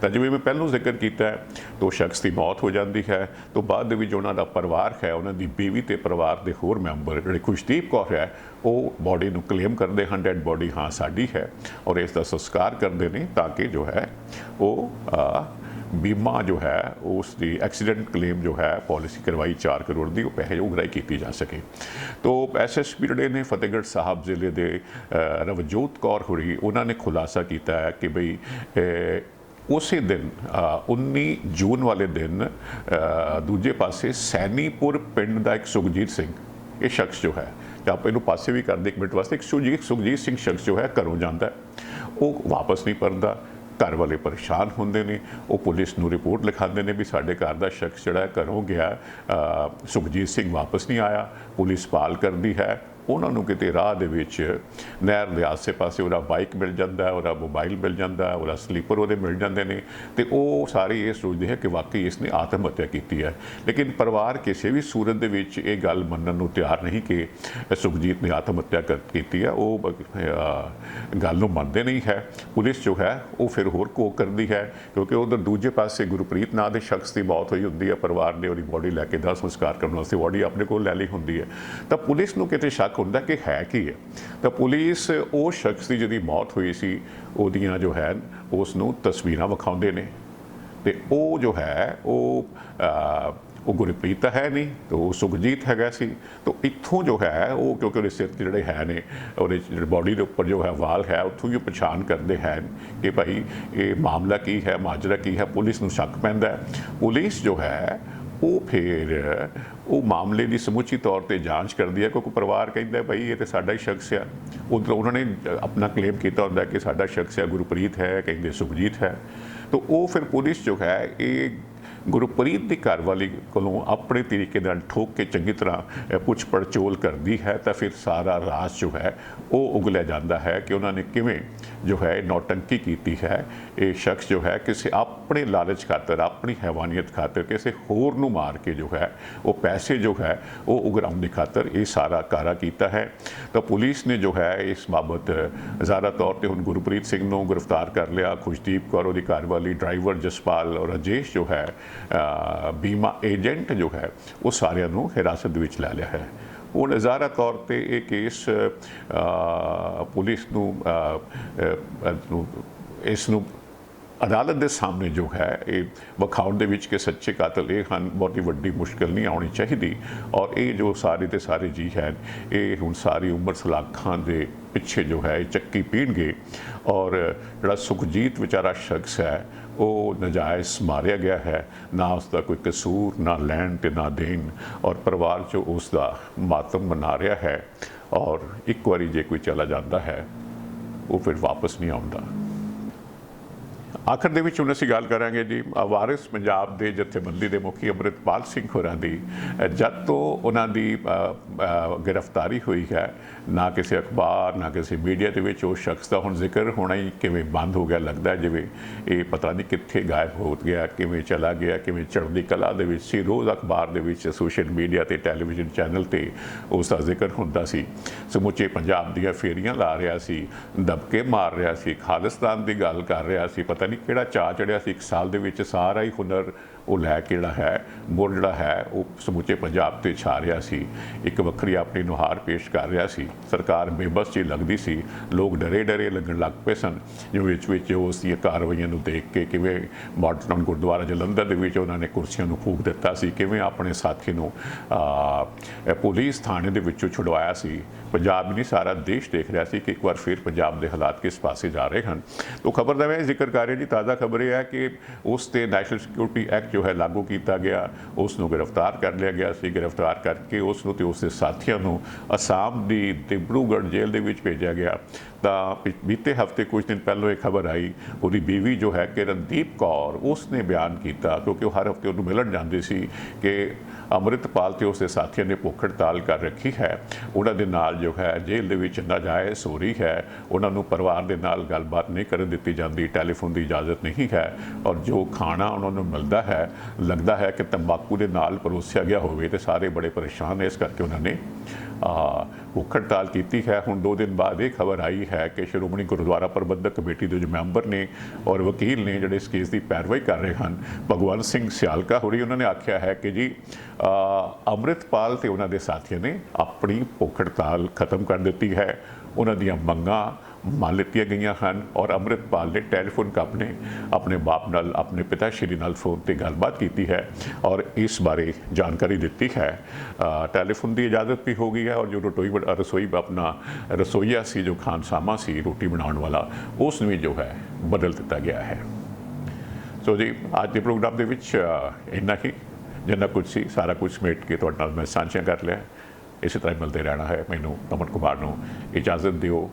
ਤਾਂ ਜਿਵੇਂ ਮੈਂ ਪਹਿਲਾਂ ਜ਼ਿਕਰ ਕੀਤਾ ਹੈ, ਤਾਂ ਸ਼ਖਸ ਦੀ ਮੌਤ ਹੋ ਜਾਂਦੀ ਹੈ। ਤੋਂ ਬਾਅਦ ਦੇ ਵਿੱਚ ਉਹਨਾਂ ਦਾ ਪਰਿਵਾਰ ਹੈ, ਉਹਨਾਂ ਦੀ ਬੀਵੀ ਤੇ ਪਰਿਵਾਰ ਦੇ ਹੋਰ ਮੈਂਬਰ ਜਿਹੜੇ ਖੁਸ਼ਦੀਪ ਕੌਰ ਹੈ ਉਹ ਬਾਡੀ ਨੂੰ ਕਲੇਮ ਕਰਦੇ ਹਨ, ਡੈਡ ਬਾਡੀ ਹਾਂ ਸਾਡੀ ਹੈ, ਔਰ ਇਸ ਦਾ ਸੰਸਕਾਰ ਕਰਦੇ ਨੇ ਤਾਂ ਕਿ ਜੋ ਹੈ ਉਹ बीमा जो है उसकी एक्सीडेंट क्लेम जो है पॉलिसी करवाई 4 करोड़ की, पैसे उगराई की जा सके। तो SSP ਜਿਹੜੇ ਨੇ ਫਤਿਹਗੜ੍ਹ ਸਾਹਿਬ ਜ਼ਿਲ੍ਹੇ ਦੇ ਰਵਜੋਤ ਕੌਰ ਹੋਰੀ ਉਹਨਾਂ ਨੇ ਖੁਲਾਸਾ ਕੀਤਾ ਹੈ ਕਿ ਬਈ ਉਸੇ ਦਿਨ 19 ਜੂਨ ਵਾਲੇ ਦਿਨ ਦੂਜੇ ਪਾਸੇ ਸੈਨੀਪੁਰ ਪਿੰਡ ਦਾ ਇੱਕ ਸੁਖਜੀਤ ਸਿੰਘ ਇਹ ਸ਼ਖਸ ਜੋ ਹੈ, ਤੇ ਆਪਾਂ ਇਹਨੂੰ ਪਾਸੇ ਵੀ ਕਰਦੇ ਇੱਕ ਮਿੰਟ ਵਾਸਤੇ, ਇੱਕ ਸੁਖਜੀਤ ਸਿੰਘ ਸ਼ਖਸ ਜੋ ਹੈ ਘਰੋਂ ਜਾਂਦਾ, ਉਹ ਵਾਪਸ ਨਹੀਂ ਪਰਦਾ। घर वाले परेशान होंगे ने, वो पुलिस नूं रिपोर्ट लिखाते हैं भी साडे घर का शख्स जिहड़ा घरों गया सुखजीत सिंह वापस नहीं आया। पुलिस भाल करती है, उन्होंने किते राह दे विच नहर के आसे पासे उहदा बाइक मिल जाता है, उहदा मोबाइल मिल जाता है, उहदा स्लीपर उहदे मिल जाते हैं, तो वो सारे ये सोचते हैं कि वाकई इसने आत्म हत्या की है। लेकिन परिवार किसी भी सूरत दे विच ये गल मनण नूं तैयार नहीं कि सुखजीत ने आत्म हत्या की है, वो गल नूं मनते नहीं है। पुलिस जो है वो फिर होर कोक करती है, क्योंकि उधर दूजे पासे गुरप्रीत नाम के शख्स की मौत हुई होंदी है, परिवार ने उहदी बॉडी लैके दाह संस्कार करने वास्ते बॉडी अपने कोल लै लई होंदी है। तो पुलिस नूं किते शक ਹੁੰਦਾ कि है की है, तो पुलिस उस शख्स की जिहदी मौत हुई सी उहदियां जो है उसनूं तस्वीरां विखाउंदे ने, ते वो जो है वो गुरप्रीत है नहीं, तो सुखजीत हैगा सी। तो इत्थों जो है वो क्योंकि उहदे सिर जिहड़े है ने उहदे बॉडी के उपर जो है वाल है, उत्थों ही पछाण करते हैं कि भाई ये मामला की है, माजरा की है। पुलिस नूं शक पैंदा है। पुलिस जो है वो फिर वो मामले की समूची तौर पर जांच करती है, क्योंकि परिवार कहता है भाई ये तो साडा ही शख्स है। उधर उन्होंने अपना क्लेम किया होंदा कि साडा शख्स है गुरप्रीत है, कहते सुखजीत है। तो वो फिर पुलिस जो है ये ਗੁਰਪ੍ਰੀਤ ਦੀ ਘਰਵਾਲੀ ਕੋਲੋਂ ਆਪਣੇ ਤਰੀਕੇ ਨਾਲ ਠੋਕ ਕੇ ਚੰਗੀ ਤਰ੍ਹਾਂ ਪੁੱਛ ਪੜਚੋਲ ਕਰਦੀ ਹੈ ਤਾਂ ਫਿਰ ਸਾਰਾ ਰਾਜ਼ ਜੋ ਹੈ ਉਹ ਉਗਲਿਆ ਜਾਂਦਾ ਹੈ ਕਿ ਉਹਨਾਂ ਨੇ ਕਿਵੇਂ ਜੋ ਹੈ ਨੌਟੰਕੀ ਕੀਤੀ ਹੈ। ਇਹ ਸ਼ਖਸ ਜੋ ਹੈ ਕਿਸੇ ਆਪਣੇ ਲਾਲਚ ਖਾਤਰ, ਆਪਣੀ ਹੈਵਾਨੀਅਤ ਖਾਤਰ ਕਿਸੇ ਹੋਰ ਨੂੰ ਮਾਰ ਕੇ ਜੋ ਹੈ ਉਹ ਪੈਸੇ ਜੋ ਹੈ ਉਹ ਉਗਰਾਉਣ ਦੀ ਖਾਤਰ ਇਹ ਸਾਰਾ ਕਾਰਾ ਕੀਤਾ ਹੈ। ਤਾਂ ਪੁਲਿਸ ਨੇ ਜੋ ਹੈ ਇਸ ਬਾਬਤ ਜ਼ਾਹਰਾ ਤੌਰ ਤੇ ਹੁਣ ਗੁਰਪ੍ਰੀਤ ਸਿੰਘ ਨੂੰ ਗ੍ਰਿਫਤਾਰ ਕਰ ਲਿਆ। ਖੁਸ਼ਦੀਪ ਕੌਰ ਉਹਦੀ ਘਰਵਾਲੀ, ਡਰਾਈਵਰ ਜਸਪਾਲ ਔਰ ਰਾਜੇਸ਼ ਜੋ ਹੈ ਬੀਮਾ ਏਜੰਟ ਜੋ ਹੈ ਉਹ ਸਾਰਿਆਂ ਨੂੰ ਹਿਰਾਸਤ ਦੇ ਵਿੱਚ ਲੈ ਲਿਆ ਹੈ। ਹੁਣ ਜ਼ਾਹਰਾ ਤੌਰ ਤੇ ਇਹ ਕੇਸ ਪੁਲਿਸ ਨੂੰ ਇਸ ਨੂੰ ਅਦਾਲਤ ਦੇ ਸਾਹਮਣੇ ਜੋ ਹੈ ਇਹ ਵਿਖਾਉਣ ਦੇ ਵਿੱਚ ਕਿ ਸੱਚੇ ਕਾਤਲ ਇਹ ਹਨ ਬਹੁਤੀ ਵੱਡੀ ਮੁਸ਼ਕਿਲ ਨਹੀਂ ਆਉਣੀ ਚਾਹੀਦੀ। ਔਰ ਇਹ ਜੋ ਸਾਰੇ ਦੇ ਸਾਰੇ ਜੀ ਹਨ ਇਹ ਹੁਣ ਸਾਰੀ ਉਮਰ ਸਲਾਖਾਂ ਦੇ ਪਿੱਛੇ ਜੋ ਹੈ ਇਹ ਚੱਕੀ ਪੀਣਗੇ। ਔਰ ਜਿਹੜਾ ਸੁਖਜੀਤ ਵਿਚਾਰਾ ਸ਼ਖਸ ਹੈ ਉਹ ਨਜਾਇਜ਼ ਮਾਰਿਆ ਗਿਆ ਹੈ, ਨਾ ਉਸ ਦਾ ਕੋਈ ਕਸੂਰ, ਨਾ ਲੈਣ ਤੇ ਨਾ ਦੇਣ, ਔਰ ਪਰਿਵਾਰ 'ਚੋਂ ਉਸ ਦਾ ਮਾਤਮ ਮਨਾ ਰਿਹਾ ਹੈ। ਔਰ ਇੱਕ ਵਾਰੀ ਜੇ ਕੋਈ ਚਲਾ ਜਾਂਦਾ ਹੈ ਉਹ ਫਿਰ ਵਾਪਸ ਨਹੀਂ ਆਉਂਦਾ। ਆਖਰ ਦੇ ਵਿੱਚ ਹੁਣ ਅਸੀਂ ਗੱਲ ਕਰਾਂਗੇ ਜੀ ਵਾਰਿਸ ਪੰਜਾਬ ਦੇ ਜਥੇਬੰਦੀ ਦੇ ਮੁਖੀ ਅੰਮ੍ਰਿਤਪਾਲ ਸਿੰਘ ਹੋਰਾਂ ਦੀ। ਜਦ ਤੋਂ ਉਹਨਾਂ ਦੀ ਗ੍ਰਿਫਤਾਰੀ ਹੋਈ ਹੈ ਨਾ ਕਿਸੇ ਅਖਬਾਰ ਨਾ ਕਿਸੇ ਮੀਡੀਆ ਦੇ ਵਿੱਚ ਉਸ ਸ਼ਖਸ ਦਾ ਹੁਣ ਜ਼ਿਕਰ ਹੋਣਾ ਹੀ ਕਿਵੇਂ ਬੰਦ ਹੋ ਗਿਆ। ਲੱਗਦਾ ਜਿਵੇਂ ਇਹ ਪਤਾ ਨਹੀਂ ਕਿੱਥੇ ਗਾਇਬ ਹੋ ਗਿਆ, ਕਿਵੇਂ ਚਲਾ ਗਿਆ, ਕਿਵੇਂ ਚੜ੍ਹਦੀ ਕਲਾ ਦੇ ਵਿੱਚ ਸੀ। ਰੋਜ਼ ਅਖਬਾਰ ਦੇ ਵਿੱਚ, ਸੋਸ਼ਲ ਮੀਡੀਆ ਤੇ ਟੈਲੀਵਿਜ਼ਨ ਚੈਨਲ ਤੇ ਉਸ ਦਾ ਜ਼ਿਕਰ ਹੁੰਦਾ ਸੀ। ਸਮੁੱਚੇ ਪੰਜਾਬ ਦੀਆਂ ਫੇਰੀਆਂ ਲਾ ਰਿਹਾ ਸੀ, ਦਬਕੇ ਮਾਰ ਰਿਹਾ ਸੀ, ਖਾਲਿਸਤਾਨ ਦੀ ਗੱਲ ਕਰ ਰਿਹਾ ਸੀ। ਪਤਾ ਨਹੀਂ ਕਿਹੜਾ ਚਾਅ ਚੜਿਆ ਸੀ। 1 ਸਾਲ ਦੇ ਵਿੱਚ ਸਾਰਾ ਹੀ ਹੁਨਰ ਉਹ ਲੈ ਕੇ ਜਿਹੜਾ ਹੈ ਮੁੜ ਜਿਹੜਾ ਹੈ ਉਹ ਸਮੁੱਚੇ ਪੰਜਾਬ ਤੇ ਛਾ ਰਿਹਾ ਸੀ। ਇੱਕ ਵੱਖਰੀ ਆਪਣੀ ਨੁਹਾਰ ਪੇਸ਼ ਕਰ ਰਿਹਾ ਸੀ। ਸਰਕਾਰ ਬੇਬਸ ਜਿਹੀ ਲੱਗਦੀ ਸੀ। ਲੋਕ ਡਰੇ ਲੱਗਣ ਲੱਗ ਪਏ ਸਨ ਜਿਵੇਂ ਵਿੱਚ ਉਸ ਦੀਆਂ ਕਾਰਵਾਈਆਂ ਨੂੰ ਦੇਖ ਕੇ। ਕਿਵੇਂ ਮਾਡਰਨ ਗੁਰਦੁਆਰਾ ਜਲੰਧਰ ਦੇ ਵਿੱਚ ਉਹਨਾਂ ਨੇ ਕੁਰਸੀਆਂ ਨੂੰ ਫੂਕ ਦਿੱਤਾ ਸੀ, ਕਿਵੇਂ ਆਪਣੇ ਸਾਥੀ ਨੂੰ ਪੁਲਿਸ ਥਾਣੇ ਦੇ ਵਿੱਚੋਂ ਛੁਡਵਾਇਆ ਸੀ। ਪੰਜਾਬ ਨਹੀਂ ਸਾਰਾ ਦੇਸ਼ ਦੇਖ ਰਿਹਾ ਸੀ ਕਿ ਇੱਕ ਵਾਰ ਫਿਰ ਪੰਜਾਬ ਦੇ ਹਾਲਾਤ ਕਿਸ ਪਾਸੇ ਜਾ ਰਹੇ ਹਨ। तो खबर ਦਾ ਮੈਂ ਜ਼ਿਕਰ ਕਰ ਰਿਹਾ ਜੀ। ਤਾਜ਼ਾ ਖਬਰ ਇਹ ਹੈ ਕਿ ਉਸ ਤੇ ਨੈਸ਼ਨਲ ਸਿਕਿਉਰਿਟੀ ਐਕਟ ਜੋ ਹੈ ਲਾਗੂ ਕੀਤਾ ਗਿਆ। ਉਸ ਨੂੰ ਗ੍ਰਿਫਤਾਰ ਕਰ ਲਿਆ ਗਿਆ ਸੀ। ਗ੍ਰਿਫਤਾਰ ਕਰਕੇ ਉਸ ਨੂੰ ਤੇ ਉਸ ਦੇ ਸਾਥੀਆਂ ਨੂੰ ਅਸਾਮ ਦੀ ਦਿਬਰੂਗੜ੍ਹ ਜੇਲ੍ਹ ਦੇ ਵਿੱਚ ਭੇਜਿਆ ਗਿਆ। ਤਾਂ ਬੀਤੇ ਹਫ਼ਤੇ ਕੁਝ ਦਿਨ ਪਹਿਲਾਂ ਇਹ ਖਬਰ ਆਈ ਉਹਦੀ ਬੀਵੀ ਜੋ ਹੈ ਕਿਰਨਦੀਪ ਕੌਰ, ਉਸ ਨੇ ਬਿਆਨ ਕੀਤਾ ਕਿਉਂਕਿ ਉਹ ਹਰ ਹਫ਼ਤੇ ਉਹਨੂੰ ਮਿਲਣ ਜਾਂਦੀ ਸੀ ਕਿ ਅੰਮ੍ਰਿਤਪਾਲ ਤੇ ਉਸ ਦੇ ਸਾਥੀਆਂ ਨੇ ਭੁੱਖ ਹੜਤਾਲ ਕਰ ਰੱਖੀ ਹੈ। ਉਹਨਾਂ ਦੇ ਨਾਲ ਜੋ ਹੈ ਜੇਲ੍ਹ ਦੇ ਵਿੱਚ ਨਾਜਾਇਜ਼ ਹੋ ਰਹੀ ਹੈ। ਉਹਨਾਂ ਨੂੰ ਪਰਿਵਾਰ ਦੇ ਨਾਲ ਗੱਲਬਾਤ ਨਹੀਂ ਕਰਨ ਦਿੱਤੀ ਜਾਂਦੀ, ਟੈਲੀਫੋਨ ਦੀ ਇਜਾਜ਼ਤ ਨਹੀਂ ਹੈ। ਔਰ ਜੋ ਖਾਣਾ ਉਹਨਾਂ ਨੂੰ ਮਿਲਦਾ ਹੈ ਲੱਗਦਾ ਹੈ ਕਿ ਤੰਬਾਕੂ ਦੇ ਨਾਲ ਪਰੋਸਿਆ ਗਿਆ ਹੋਵੇ। ਤੇ ਸਾਰੇ ਬੜੇ ਪਰੇਸ਼ਾਨ ਇਸ ਕਰਕੇ ਉਹਨਾਂ ਨੇ ਭੁੱਖ ਹੜਤਾਲ ਕੀਤੀ ਹੈ। ਹੁਣ 2 ਦਿਨ ਬਾਅਦ ਇਹ ਖਬਰ ਆਈ ਹੈ ਕਿ ਸ਼੍ਰੋਮਣੀ ਗੁਰਦੁਆਰਾ ਪ੍ਰਬੰਧਕ ਕਮੇਟੀ ਦੇ ਜੋ ਮੈਂਬਰ ਨੇ ਔਰ ਵਕੀਲ ਨੇ ਜਿਹੜੇ ਇਸ ਕੇਸ ਦੀ ਪੈਰਵਾਈ ਕਰ ਰਹੇ ਹਨ, ਭਗਵੰਤ ਸਿੰਘ ਸਿਆਲਕਾ ਹੋਰੀ, ਉਹਨਾਂ ਨੇ ਆਖਿਆ ਹੈ ਕਿ ਜੀ ਅੰਮ੍ਰਿਤਪਾਲ ਤੇ ਉਹਨਾਂ ਦੇ ਸਾਥੀਆਂ ਨੇ ਆਪਣੀ ਭੁੱਖ ਹੜਤਾਲ ਖਤਮ ਕਰ ਦਿੱਤੀ ਹੈ। ਉਹਨਾਂ ਦੀਆਂ ਮੰਗਾਂ ਮੰਨ ਲਿੱਤੀਆਂ ਗਈਆਂ ਹਨ। ਔਰ ਅੰਮ੍ਰਿਤਪਾਲ ਨੇ ਟੈਲੀਫੋਨ ਆਪਣੇ ਆਪਣੇ ਬਾਪ ਨਾਲ, ਆਪਣੇ ਪਿਤਾ ਸ਼੍ਰੀ ਨਾਲ ਫੋਨ ਤੇ ਗੱਲਬਾਤ ਕੀਤੀ ਹੈ ਔਰ ਇਸ ਬਾਰੇ ਜਾਣਕਾਰੀ ਦਿੱਤੀ ਹੈ। ਟੈਲੀਫੋਨ ਦੀ ਇਜਾਜ਼ਤ ਵੀ ਹੋ ਗਈ ਹੈ ਔਰ ਜੋ ਰਸੋਈ ਆਪਣਾ ਰਸੋਈਆ ਸੀ, ਜੋ ਖਾਨਸਾਮਾ ਸੀ ਰੋਟੀ ਬਣਾਉਣ ਵਾਲਾ, ਉਸ ਨੂੰ ਵੀ ਜੋ ਹੈ ਬਦਲ ਦਿੱਤਾ ਗਿਆ ਹੈ। ਸੋ ਜੀ ਅੱਜ ਦੇ ਪ੍ਰੋਗਰਾਮ ਦੇ ਵਿੱਚ ਇੰਨਾ ਹੀ। ਜਿੰਨਾ ਕੁਝ ਸੀ ਸਾਰਾ ਕੁਝ ਸਮੇਟ ਕੇ ਤੁਹਾਡੇ ਨਾਲ ਮੈਂ ਸਾਂਝਾ ਕਰ ਲਿਆ। ਇਸੇ ਤਰ੍ਹਾਂ ਮਿਲਦੇ ਰਹਿਣਾ ਹੈ। ਮੈਨੂੰ ਕਮਲ ਕੁਮਾਰ ਨੂੰ ਇਜਾਜ਼ਤ ਦਿਓ।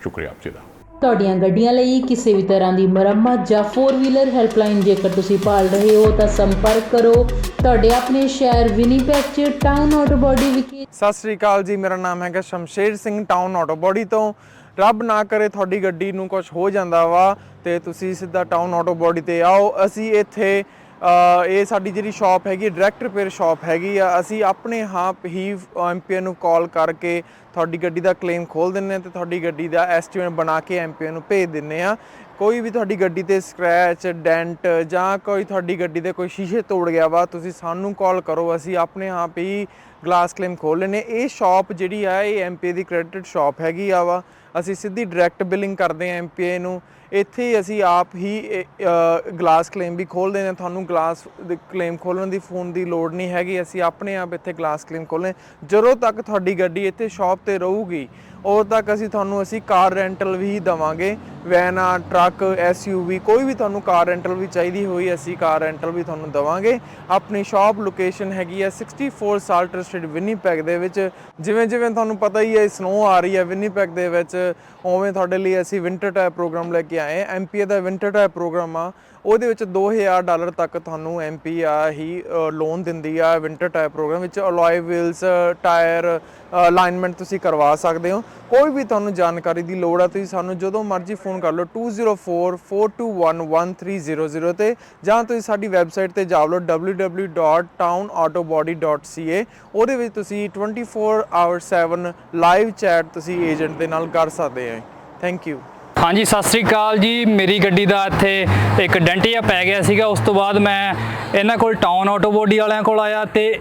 ਸ਼ੁਕਰੀਆ ਆਪ ਜੀ ਦਾ। ਤੁਹਾਡੀਆਂ ਗੱਡੀਆਂ ਲਈ ਕਿਸੇ ਵੀ ਤਰ੍ਹਾਂ ਦੀ ਮੁਰੰਮਤ ਜਾਂ 4 ਵੀਲਰ ਹੈਲਪਲਾਈਨ ਜੇਕਰ ਤੁਸੀਂ ਭਾਲ ਰਹੇ ਹੋ ਤਾਂ ਸੰਪਰਕ ਕਰੋ ਤੁਹਾਡੇ ਆਪਣੇ ਸ਼ਹਿਰ ਵਿਨੀਪੈਗ 'ਚ ਟਾਊਨ ਆਟੋ ਬਾਡੀ ਵਿਖੇ। ਸਤਿ ਸ੍ਰੀ ਅਕਾਲ ਜੀ, ਮੇਰਾ ਨਾਮ ਹੈਗਾ Shamsher Singh, town auto body ਤੋਂ। ਰੱਬ ਨਾ ਕਰੇ ਤੁਹਾਡੀ ਗੱਡੀ ਨੂੰ ਕੁਝ ਹੋ ਜਾਂਦਾ ਵਾ ਤੇ ਤੁਸੀਂ ਸਿੱਧਾ ਟਾਊਨ ਆਟੋ ਬਾਡੀ ਤੇ ਆਓ। ਅਸੀਂ ਇੱਥੇ ਇਹ ਸਾਡੀ ਜਿਹੜੀ ਸ਼ਾਪ ਹੈਗੀ ਡਾਇਰੈਕਟ ਰਿਪੇਅਰ ਸ਼ਾਪ ਹੈਗੀ ਆ। ਅਸੀਂ ਆਪਣੇ ਆਪ ਹੀ ਐਮਪੀਏ ਨੂੰ ਕਾਲ ਕਰਕੇ ਤੁਹਾਡੀ ਗੱਡੀ ਦਾ ਕਲੇਮ ਖੋਲ੍ਹ ਦਿੰਦੇ ਹਾਂ ਤੇ ਤੁਹਾਡੀ ਗੱਡੀ ਦਾ ਐਸਟੀਮੇਟ ਬਣਾ ਕੇ ਐਮਪੀਏ ਨੂੰ ਭੇਜ ਦਿੰਦੇ ਹਾਂ। ਕੋਈ ਵੀ ਤੁਹਾਡੀ ਗੱਡੀ ਤੇ ਸਕ੍ਰੈਚ, ਡੈਂਟ ਜਾਂ ਕੋਈ ਤੁਹਾਡੀ ਗੱਡੀ ਦੇ ਕੋਈ ਸ਼ੀਸ਼ੇ ਤੋੜ ਗਿਆ ਵਾ, ਤੁਸੀਂ ਸਾਨੂੰ ਕਾਲ ਕਰੋ, ਅਸੀਂ ਆਪਣੇ ਆਪ ਹੀ ਗਲਾਸ ਕਲੇਮ ਖੋਲ੍ਹ ਲੈਂਦੇ। ਇਹ ਸ਼ਾਪ ਜਿਹੜੀ ਆ ਇਹ ਐਮਪੀਏ ਦੀ ਕ੍ਰੈਡਿਟ ਸ਼ਾਪ ਹੈਗੀ ਆ ਵਾ। ਅਸੀਂ ਸਿੱਧੀ ਡਾਇਰੈਕਟ ਬਿਲਿੰਗ ਕਰਦੇ ਹਾਂ ਐਮਪੀਏ ਨੂੰ। ਇੱਥੇ ਅਸੀਂ ਆਪ ਹੀ ਗਲਾਸ ਕਲੇਮ ਵੀ ਖੋਲ੍ਹਦੇ ਨੇ। ਤੁਹਾਨੂੰ ਗਲਾਸ ਕਲੇਮ ਖੋਲ੍ਹਣ ਦੀ ਫੋਨ ਦੀ ਲੋੜ ਨਹੀਂ ਹੈਗੀ। ਅਸੀਂ ਆਪਣੇ ਆਪ ਇੱਥੇ ਗਲਾਸ ਕਲੇਮ ਖੋਲ੍ਹਦੇ। ਜਦੋਂ ਤੱਕ ਤੁਹਾਡੀ ਗੱਡੀ ਇੱਥੇ ਸ਼ਾਪ 'ਤੇ ਰਹੂਗੀ ਉਦੋਂ ਤੱਕ ਅਸੀਂ ਕਾਰ ਰੈਂਟਲ ਵੀ ਦੇਵਾਂਗੇ। ਵੈਨਾਂ, ਟਰੱਕ, SUV ਕੋਈ ਵੀ ਤੁਹਾਨੂੰ ਕਾਰ ਰੈਂਟਲ ਵੀ ਚਾਹੀਦੀ ਹੋਈ ਅਸੀਂ ਕਾਰ ਰੈਂਟਲ ਵੀ ਤੁਹਾਨੂੰ ਦੇਵਾਂਗੇ। ਆਪਣੀ ਸ਼ਾਪ ਲੋਕੇਸ਼ਨ ਹੈਗੀ ਆ 64 ਸਾਲਟਰ ਸਟਰੀਟ ਵਿਨੀਪੈਗ ਦੇ ਵਿੱਚ। ਜਿਵੇਂ ਤੁਹਾਨੂੰ ਪਤਾ ਹੀ ਹੈ ਸਨੋ ਆ ਰਹੀ ਹੈ ਵਿਨੀਪੈਗ ਦੇ ਵਿੱਚ, ਉਵੇਂ ਤੁਹਾਡੇ ਲਈ ਅਸੀਂ ਵਿੰਟਰ ਟਾਈਪ ਪ੍ਰੋਗਰਾਮ ਲੈ ਕੇ ਕੇ ਆਏ ਹਾਂ। MPA ਦਾ ਵਿੰਟਰ ਟਾਇਰ ਪ੍ਰੋਗਰਾਮ ਆ, ਉਹਦੇ ਵਿੱਚ $2000 ਤੱਕ ਤੁਹਾਨੂੰ MPA ਹੀ ਲੋਨ ਦਿੰਦੀ ਆ। ਵਿੰਟਰ ਟਾਇਰ ਪ੍ਰੋਗਰਾਮ ਵਿੱਚ ਅਲੋਏ ਵੀਲਸ, ਟਾਇਰ ਅਲਾਈਨਮੈਂਟ ਤੁਸੀਂ ਕਰਵਾ ਸਕਦੇ ਹੋ। ਕੋਈ ਵੀ ਤੁਹਾਨੂੰ ਜਾਣਕਾਰੀ ਦੀ ਲੋੜ ਆ, ਤੁਸੀਂ ਸਾਨੂੰ ਜਦੋਂ ਮਰਜ਼ੀ ਫੋਨ ਕਰ ਲਓ 2044211300 ਤੇ, ਜਾਂ ਤੁਸੀਂ ਸਾਡੀ ਵੈਬਸਾਈਟ ਤੇ ਜਾ ਲਓ www.townautobody.ca। ਉਹਦੇ ਵਿੱਚ ਤੁਸੀਂ 24/7 ਲਾਈਵ ਚੈਟ ਤੁਸੀਂ ਏਜੰਟ ਦੇ ਨਾਲ ਕਰ ਸਕਦੇ ਹੋ। Thank you. ਹਾਂਜੀ, ਸਤਿ ਸ੍ਰੀ ਅਕਾਲ ਜੀ। ਮੇਰੀ ਗੱਡੀ ਦਾ ਇੱਥੇ ਇੱਕ ਡੈਂਟ ਜਿਹਾ ਪੈ ਗਿਆ ਸੀਗਾ। ਉਸ ਤੋਂ ਬਾਅਦ ਮੈਂ ਇਹਨਾਂ ਕੋਲ ਟਾਊਨ ਆਟੋਬੋਡੀ ਵਾਲਿਆਂ ਕੋਲ ਆਇਆ ਤੇ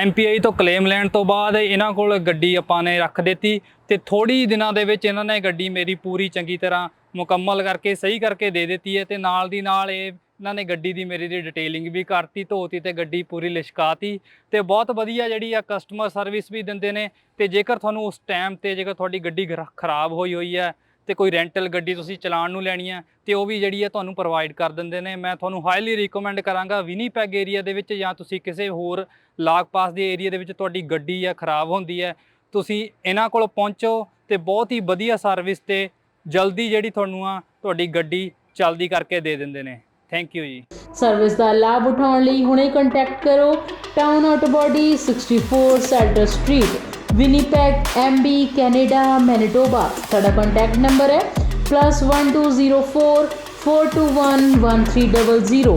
MPI ਤੋਂ ਕਲੇਮ ਲੈਣ ਤੋਂ ਬਾਅਦ ਇਹਨਾਂ ਕੋਲ ਗੱਡੀ ਆਪਾਂ ਨੇ ਰੱਖ ਦਿੱਤੀ ਤੇ ਥੋੜੀ ਦਿਨਾਂ ਦੇ ਵਿੱਚ ਇਹਨਾਂ ਨੇ ਗੱਡੀ ਮੇਰੀ ਪੂਰੀ ਚੰਗੀ ਤਰ੍ਹਾਂ ਮੁਕੰਮਲ ਕਰਕੇ ਸਹੀ ਕਰਕੇ ਦੇ ਦਿੱਤੀ ਹੈ ਤੇ ਨਾਲ ਦੀ ਨਾਲ ਇਹਨਾਂ ਨੇ ਗੱਡੀ ਦੀ ਮੇਰੀ ਦੀ ਡਿਟੇਲਿੰਗ ਵੀ ਕਰਤੀ, ਧੋਤੀ ਤੇ ਗੱਡੀ ਪੂਰੀ ਲਿਸ਼ਕਾਤੀ ਤੇ ਬਹੁਤ ਵਧੀਆ ਜਿਹੜੀ ਆ ਕਸਟਮਰ ਸਰਵਿਸ ਵੀ ਦਿੰਦੇ ਨੇ। ਤੇ ਜੇਕਰ ਤੁਹਾਨੂੰ ਉਸ ਟਾਈਮ ਤੇ ਜੇਕਰ ਤੁਹਾਡੀ ਗੱਡੀ ਖਰਾਬ ਹੋਈ ਹੈ ਤੇ ਕੋਈ ਰੈਂਟਲ ਗੱਡੀ ਤੁਸੀਂ ਚਲਾਉਣ ਨੂੰ ਲੈਣੀ ਹੈ ਤੇ ਉਹ ਵੀ ਜਿਹੜੀ ਹੈ ਤੁਹਾਨੂੰ ਪ੍ਰੋਵਾਈਡ ਕਰ ਦਿੰਦੇ ਨੇ। ਮੈਂ ਤੁਹਾਨੂੰ ਹਾਈਲੀ ਰਿਕਮੈਂਡ ਕਰਾਂਗਾ ਵਿਨੀਪੈਗ ਏਰੀਆ ਦੇ ਵਿੱਚ ਜਾਂ ਤੁਸੀਂ ਕਿਸੇ ਹੋਰ ਲਾਗ ਪਾਸ ਦੇ ਏਰੀਆ ਦੇ ਵਿੱਚ ਤੁਹਾਡੀ ਗੱਡੀ ਆ ਖਰਾਬ ਹੁੰਦੀ ਹੈ, ਤੁਸੀਂ ਇਹਨਾਂ ਕੋਲ ਪਹੁੰਚੋ ਤੇ ਬਹੁਤ ਹੀ ਵਧੀਆ ਸਰਵਿਸ ਤੇ ਜਲਦੀ ਜਿਹੜੀ ਤੁਹਾਨੂੰ ਆ ਤੁਹਾਡੀ ਗੱਡੀ ਚਲਦੀ ਕਰਕੇ ਦੇ ਦਿੰਦੇ ਨੇ। ਥੈਂਕ ਯੂ ਜੀ। ਸਰਵਿਸ ਦਾ ਲਾਭ ਉਠਾਉਣ ਲਈ ਹੁਣੇ ਕੰਟੈਕਟ ਕਰੋ town auto body 64 Salter street, Winnipeg, MB, Canada, Manitoba. ਸਾਡਾ ਕੰਟੈਕਟ ਨੰਬਰ ਹੈ +1204 421 1300।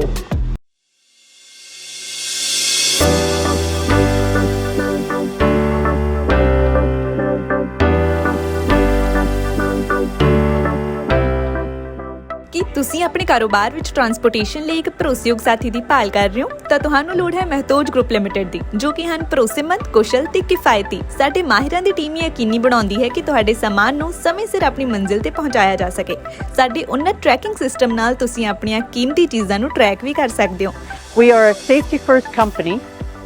ਕੀ ਤੁਸੀਂ ਆਪਣੇ ਕਾਰੋਬਾਰ ਵਿੱਚ ਟਰਾਂਸਪੋਰਟੇਸ਼ਨ ਲਈ ਇੱਕ ਭਰੋਸੇਯੋਗ ਸਾਥੀ ਦੀ ਭਾਲ ਕਰ ਰਹੇ ਹੋ ਤਾਂ ਤੁਹਾਨੂੰ ਲੋੜ ਹੈ ਮਹਿਤੋਜ ਗਰੁੱਪ ਲਿਮਟਿਡ ਦੀ, ਜੋ ਕਿ ਹਨ ਭਰੋਸੇਮੰਦ, ਕੁਸ਼ਲ ਤੇ ਕਿਫਾਇਤੀ। ਸਾਡੇ ਮਾਹਿਰਾਂ ਦੀ ਟੀਮ ਯਕੀਨੀ ਬਣਾਉਂਦੀ ਹੈ ਕਿ ਤੁਹਾਡੇ ਸਾਮਾਨ ਨੂੰ ਸਮੇਂ ਸਿਰ ਆਪਣੀ ਮੰਜ਼ਿਲ ਤੇ ਪਹੁੰਚਾਇਆ ਜਾ ਸਕੇ। ਸਾਡੇ ਉન્નਤ ਟਰੈਕਿੰਗ ਸਿਸਟਮ ਨਾਲ ਤੁਸੀਂ ਆਪਣੀਆਂ ਕੀਮਤੀ ਚੀਜ਼ਾਂ ਨੂੰ ਟਰੈਕ ਵੀ ਕਰ ਸਕਦੇ ਹੋ। We are a safety-first company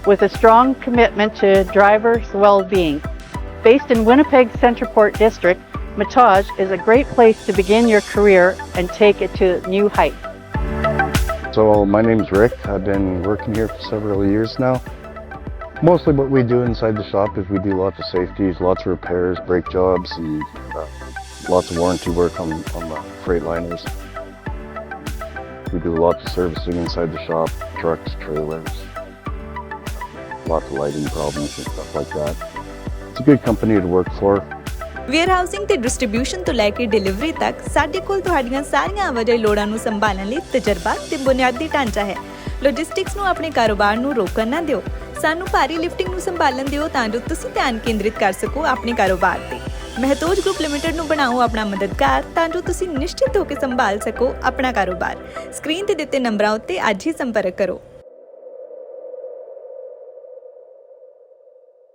with a strong commitment to drivers' well-being. Based in Winnipeg Centreport District, Matage is a great place to begin your career and take it to new heights. So my name's Rick. I've been working here for several years now. Mostly what we do inside the shop is we do lots of safeties, lots of repairs, brake jobs, and lots of warranty work on the Freightliners. We do lots of servicing inside the shop, trucks, trailers, lots of lighting problems and stuff like that. It's a good company to work for. Warehousing ਤੇ distribution ਤੋਂ ਲੈ ਕੇ delivery ਤੱਕ ਸਾਡੇ ਕੋਲ ਤੁਹਾਡੀਆਂ ਸਾਰੀਆਂ ਆਵਾਜਾਈ ਲੋੜਾਂ ਨੂੰ ਸੰਭਾਲਣ ਲਈ ਤਜਰਬਾ ਤੇ ਬੁਨਿਆਦੀ ਢਾਂਚਾ ਹੈ। ਲੌਜਿਸਟਿਕਸ ਨੂੰ ਆਪਣੇ ਕਾਰੋਬਾਰ ਨੂੰ ਰੋਕਣ ਨਾ ਦਿਓ। ਸਾਨੂੰ ਭਾਰੀ ਲਿਫਟਿੰਗ ਨੂੰ ਸੰਭਾਲਣ ਦਿਓ ਤਾਂ ਜੋ ਤੁਸੀਂ ਧਿਆਨ ਕੇਂਦਰਿਤ ਕਰ ਸਕੋ ਆਪਣੇ ਕਾਰੋਬਾਰ ਤੇ। ਮਹਿਤੋਜ ਗਰੁੱਪ ਲਿਮਟਿਡ ਨੂੰ ਬਣਾਓ ਆਪਣਾ ਮਦਦਗਾਰ ਤਾਂ ਜੋ ਤੁਸੀਂ ਨਿਸ਼ਚਿਤ ਹੋ ਕੇ ਸੰਭਾਲ ਸਕੋ ਆਪਣਾ ਕਾਰੋਬਾਰ। ਸਕਰੀਨ ਤੇ ਦਿੱਤੇ ਨੰਬਰਾਂ ਉੱਤੇ ਅੱਜ ਹੀ ਸੰਪਰਕ ਕਰੋ।